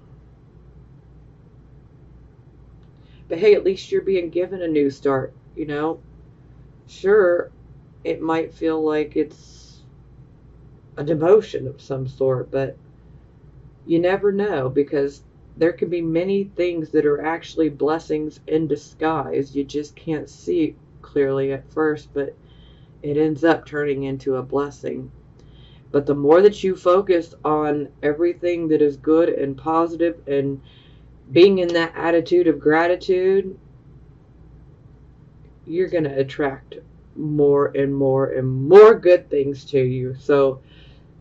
But hey, at least you're being given a new start, Sure, it might feel like it's a demotion of some sort, but you never know, because there could be many things that are actually blessings in disguise. You just can't see clearly at first, but it ends up turning into a blessing. But the more that you focus on everything that is good and positive and being in that attitude of gratitude, you're going to attract more and more and more good things to you. So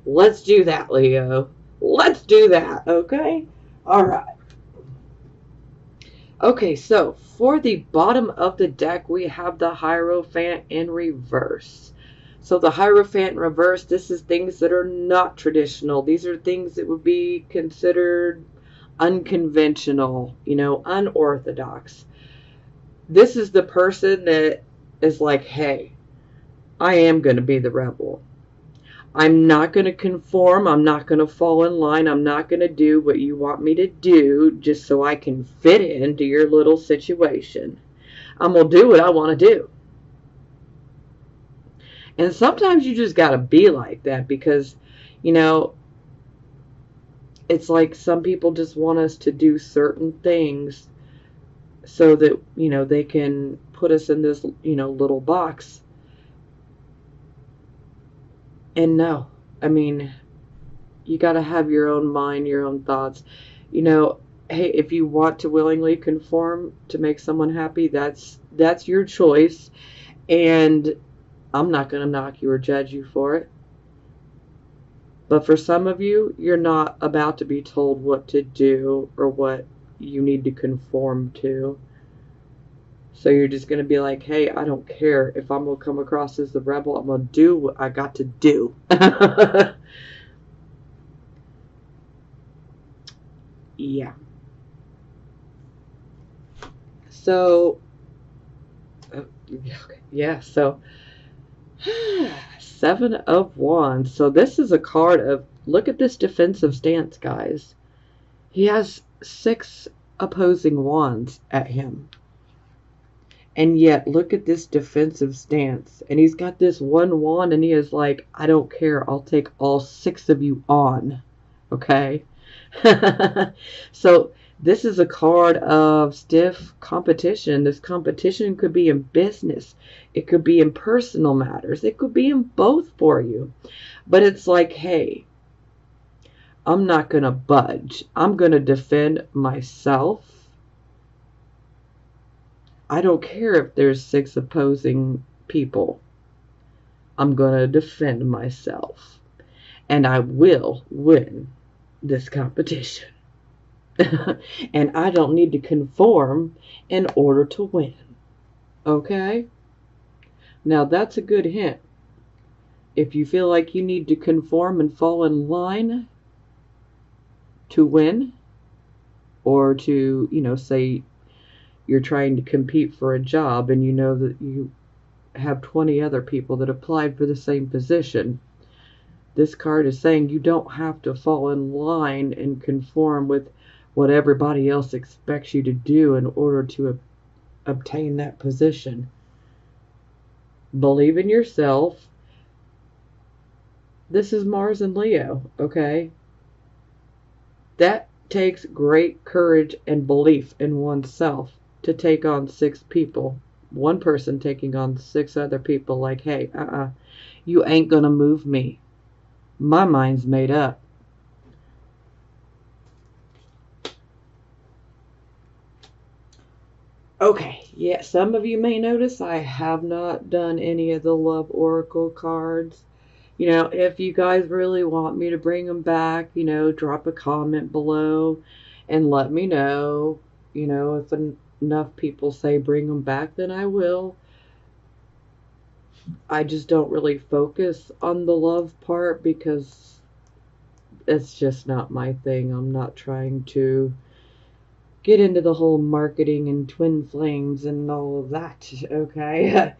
let's do that, Leo. Let's do that, okay? All right. Okay, so for the bottom of the deck, we have the Hierophant in reverse. So the Hierophant in reverse, this is things that are not traditional. These are things that would be considered unconventional, unorthodox. This is the person that is like, hey, I am going to be the rebel. I'm not going to conform. I'm not going to fall in line. I'm not going to do what you want me to do just so I can fit into your little situation. I'm going to do what I want to do. And sometimes you just got to be like that because, it's like some people just want us to do certain things so that, they can put us in this, little box. And no, I mean, you got to have your own mind, your own thoughts. Hey, if you want to willingly conform to make someone happy, that's your choice. And I'm not going to knock you or judge you for it. But for some of you, you're not about to be told what to do or what you need to conform to. So you're just going to be like, hey, I don't care. If I'm going to come across as the rebel, I'm going to do what I got to do. Yeah. So, yeah, so Seven of Wands. So this is a card of, look at this defensive stance, guys. He has 6 opposing wands at him. And yet, look at this defensive stance. And he's got this one wand and he is like, I don't care. I'll take all 6 of you on. Okay? So, this is a card of stiff competition. This competition could be in business. It could be in personal matters. It could be in both for you. But it's like, hey, I'm not going to budge. I'm going to defend myself. I don't care if there's 6 opposing people. I'm going to defend myself. And I will win this competition. And I don't need to conform in order to win. Okay? Now that's a good hint. If you feel like you need to conform and fall in line to win, or to, say you're trying to compete for a job and you know that you have 20 other people that applied for the same position. This card is saying you don't have to fall in line and conform with what everybody else expects you to do in order to obtain that position. Believe in yourself. This is Mars and Leo, okay? That takes great courage and belief in oneself to take on 6 people. One person taking on 6 other people like, hey, you ain't gonna move me. My mind's made up. Okay, yeah, some of you may notice I have not done any of the Love Oracle cards. If you guys really want me to bring them back, drop a comment below and let me know. If enough people say bring them back, then I will. I just don't really focus on the love part because it's just not my thing. I'm not trying to get into the whole marketing and twin flames and all of that, okay?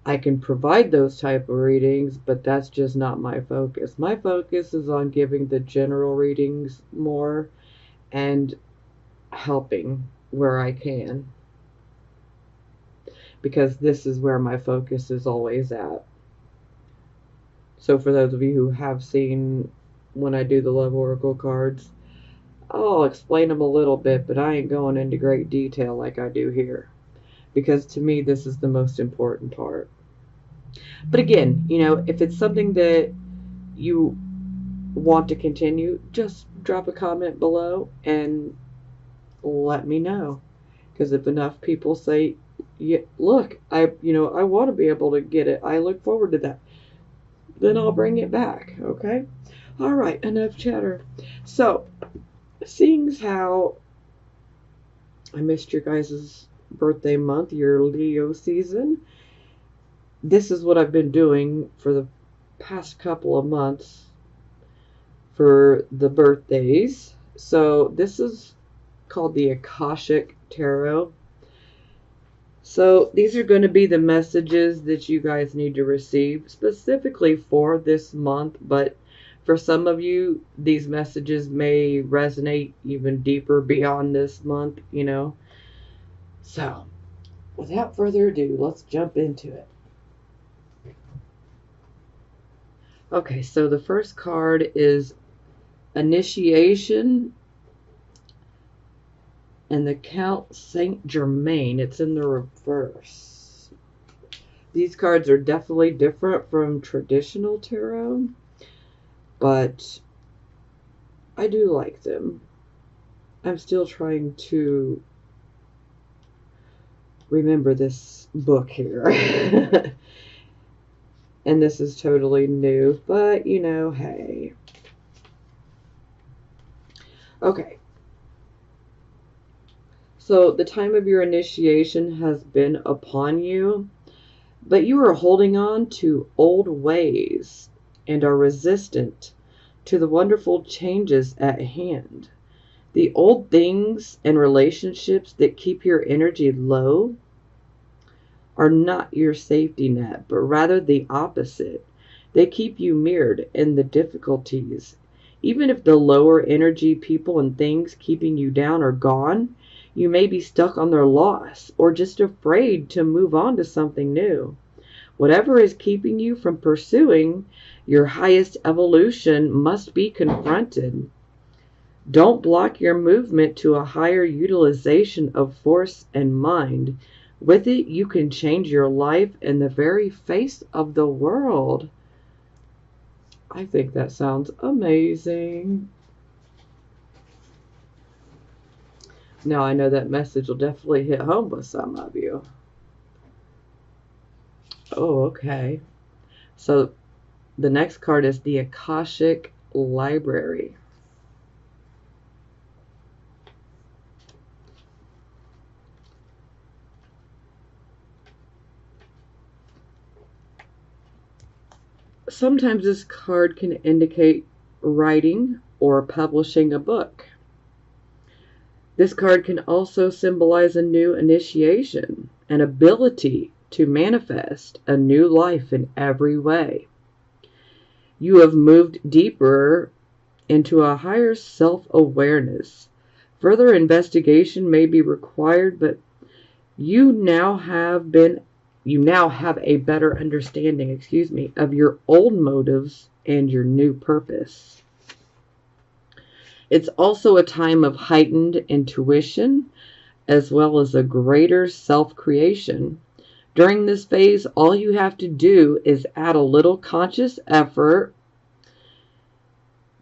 I can provide those type of readings, but that's just not my focus. My focus is on giving the general readings more and helping where I can, because this is where my focus is always at. So for those of you who have seen when I do the Love Oracle cards, I'll explain them a little bit, but I ain't going into great detail like I do here, because to me this is the most important part. But again, if it's something that you want to continue, just drop a comment below and let me know. Because if enough people say, yeah, look, I want to be able to get it, I look forward to that, then I'll bring it back, okay? All right, enough chatter. So, seeing as how I missed your guys' birthday month, your Leo season, this is what I've been doing for the past couple of months for the birthdays. So this is called the Akashic Tarot. So these are going to be the messages that you guys need to receive specifically for this month, but for some of you, these messages may resonate even deeper beyond this month, So, without further ado, let's jump into it. Okay, so the first card is Initiation and the Count Saint Germain. It's in the reverse. These cards are definitely different from traditional tarot, but I do like them. I'm still trying to remember this book here. And this is totally new, but hey. Okay. So the time of your initiation has been upon you, but you are holding on to old ways and are resistant to the wonderful changes at hand. The old things and relationships that keep your energy low are not your safety net, but rather the opposite. They keep you mirrored in the difficulties. Even if the lower energy people and things keeping you down are gone, you may be stuck on their loss or just afraid to move on to something new. Whatever is keeping you from pursuing your highest evolution must be confronted. Don't block your movement to a higher utilization of force and mind. With it, you can change your life and the very face of the world. I think that sounds amazing. Now, I know that message will definitely hit home with some of you. Oh, okay. So the next card is the Akashic Library. Sometimes this card can indicate writing or publishing a book. This card can also symbolize a new initiation, an ability to manifest a new life in every way. You have moved deeper into a higher self-awareness. Further investigation may be required, but you now have a better understanding, of your old motives and your new purpose. It's also a time of heightened intuition as well as a greater self-creation. During this phase, all you have to do is add a little conscious effort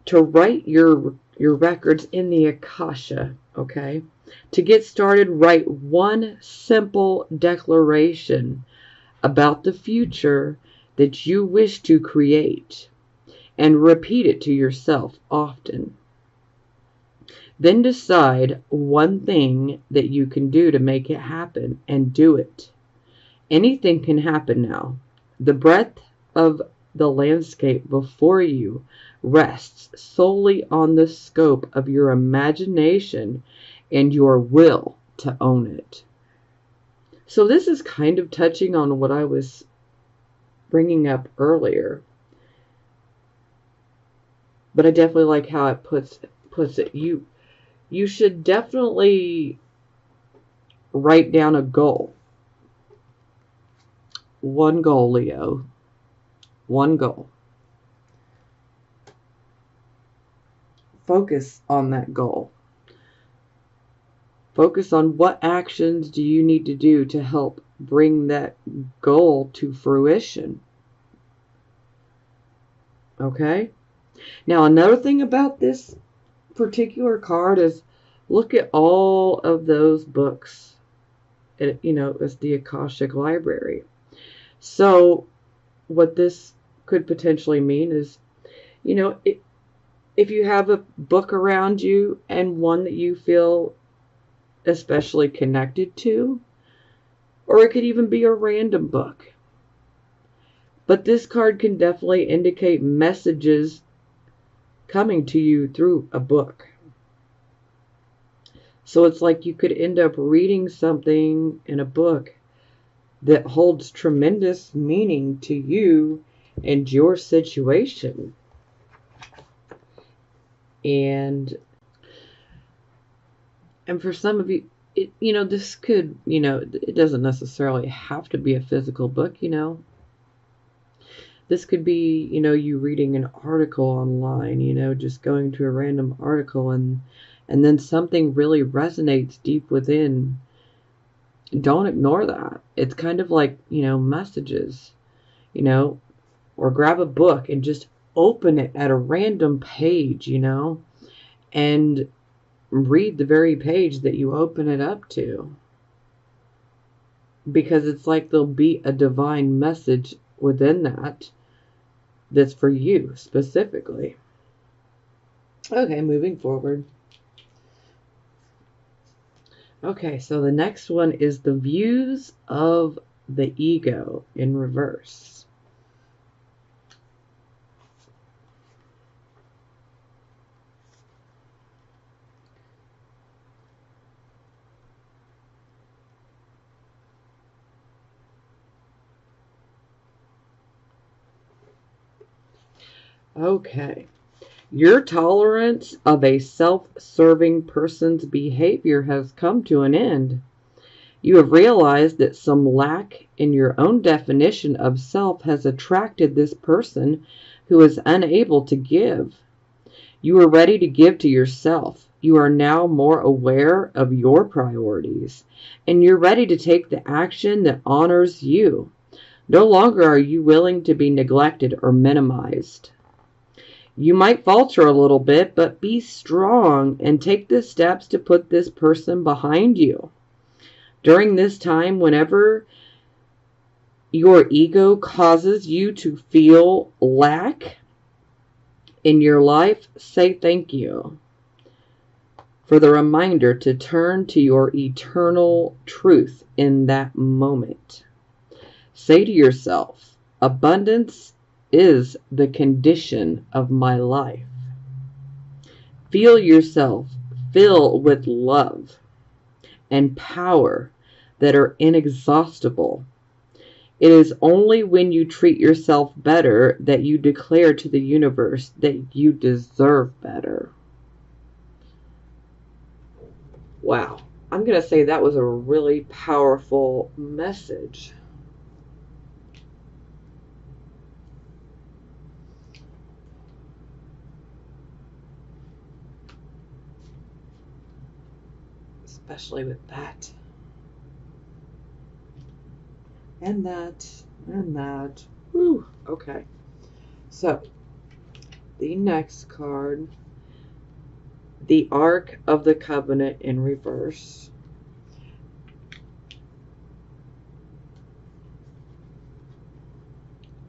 to write your records in the Akasha, okay? To get started, write one simple declaration about the future that you wish to create and repeat it to yourself often. Then decide one thing that you can do to make it happen and do it. Anything can happen now. The breadth of the landscape before you rests solely on the scope of your imagination and your will to own it. So this is kind of touching on what I was bringing up earlier. But I definitely like how it puts it. You should definitely write down a goal. One goal, Leo. One goal. Focus on that goal. Focus on what actions do you need to do to help bring that goal to fruition. Okay? Now, another thing about this particular card is look at all of those books. It's the Akashic Library. So what this could potentially mean is, if you have a book around you and one that you feel especially connected to, or it could even be a random book. But this card can definitely indicate messages coming to you through a book. So it's like you could end up reading something in a book that holds tremendous meaning to you and your situation. And for some of you, this could, it doesn't necessarily have to be a physical book, This could be, you reading an article online, just going to a random article and then something really resonates deep within. Don't ignore that. It's kind of like, messages, or grab a book and just open it at a random page, and read the very page that you open it up to. Because it's like there'll be a divine message within that's for you specifically. Okay, moving forward. Okay, so the next one is the views of the ego in reverse. Okay. Your tolerance of a self-serving person's behavior has come to an end. You have realized that some lack in your own definition of self has attracted this person who is unable to give. You are ready to give to yourself. You are now more aware of your priorities, and you're ready to take the action that honors you. No longer are you willing to be neglected or minimized. You might falter a little bit, but be strong and take the steps to put this person behind you. During this time, whenever your ego causes you to feel lack in your life, say thank you for the reminder to turn to your eternal truth in that moment. Say to yourself, abundance is the condition of my life. Feel yourself fill with love and power that are inexhaustible. It is only when you treat yourself better that you declare to the universe that you deserve better. Wow. I'm going to say that was a really powerful message. Especially with that. And that. And that. Whew. Okay. So, the next card, the Ark of the Covenant in reverse.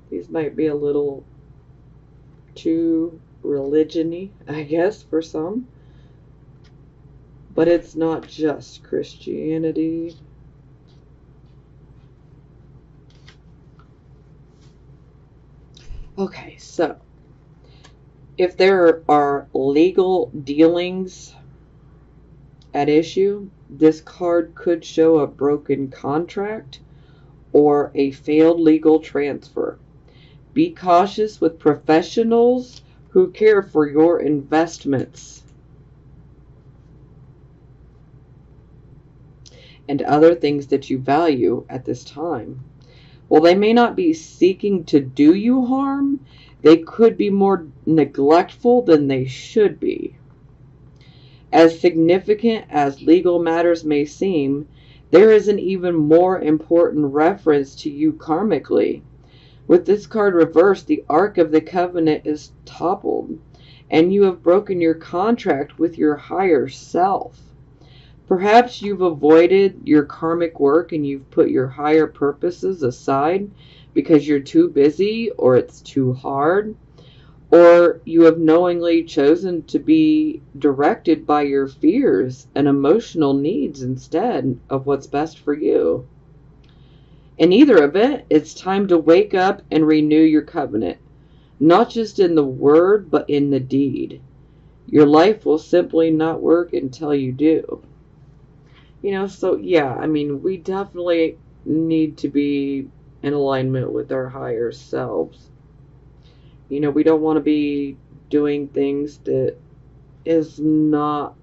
These might be a little too religion-y, I guess, for some. But it's not just Christianity. Okay, so if there are legal dealings at issue, this card could show a broken contract or a failed legal transfer. Be cautious with professionals who care for your investments and other things that you value at this time. While they may not be seeking to do you harm, they could be more neglectful than they should be. As significant as legal matters may seem, there is an even more important reference to you karmically. With this card reversed, the Ark of the Covenant is toppled, and you have broken your contract with your higher self. Perhaps you've avoided your karmic work and you've put your higher purposes aside because you're too busy or it's too hard, or you have knowingly chosen to be directed by your fears and emotional needs instead of what's best for you. In either event, it's time to wake up and renew your covenant, not just in the word, but in the deed. Your life will simply not work until you do. So yeah, I mean, we definitely need to be in alignment with our higher selves. We don't want to be doing things that is not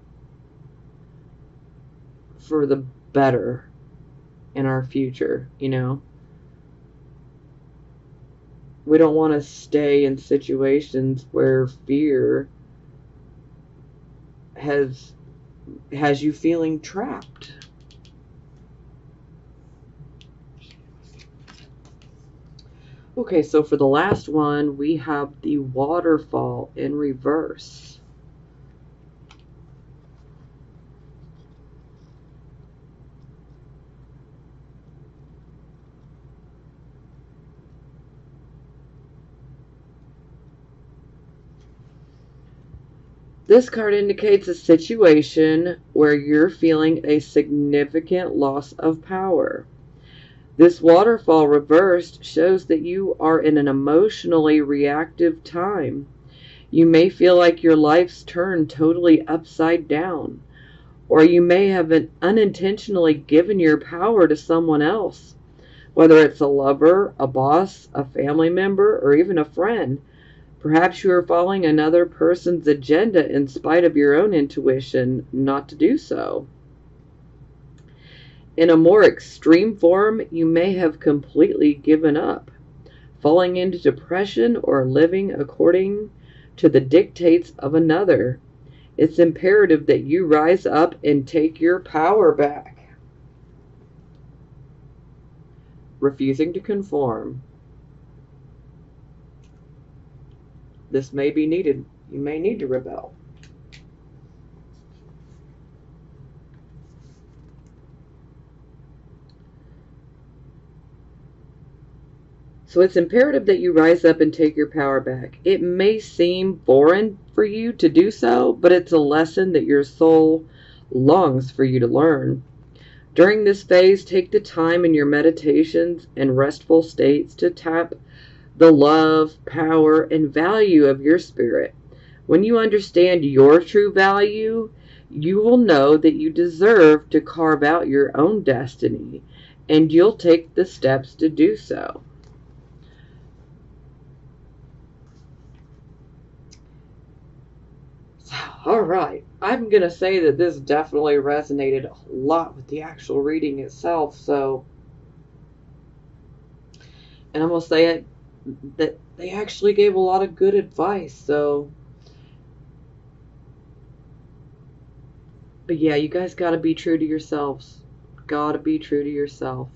for the better in our future, We don't want to stay in situations where fear has you feeling trapped. Okay, so for the last one, we have the waterfall in reverse. This card indicates a situation where you're feeling a significant loss of power. This waterfall reversed shows that you are in an emotionally reactive time. You may feel like your life's turned totally upside down, or you may have unintentionally given your power to someone else, whether it's a lover, a boss, a family member, or even a friend. Perhaps you are following another person's agenda in spite of your own intuition not to do so. In a more extreme form, you may have completely given up, falling into depression or living according to the dictates of another. It's imperative that you rise up and take your power back. Refusing to conform. This may be needed. You may need to rebel. So it's imperative that you rise up and take your power back. It may seem foreign for you to do so, but it's a lesson that your soul longs for you to learn. During this phase, take the time in your meditations and restful states to tap the love, power, and value of your spirit. When you understand your true value, you will know that you deserve to carve out your own destiny, and you'll take the steps to do so. All right, I'm going to say that this definitely resonated a lot with the actual reading itself. So, and I'm going to say it that they actually gave a lot of good advice. So, but yeah, you guys got to be true to yourselves. Got to be true to yourself.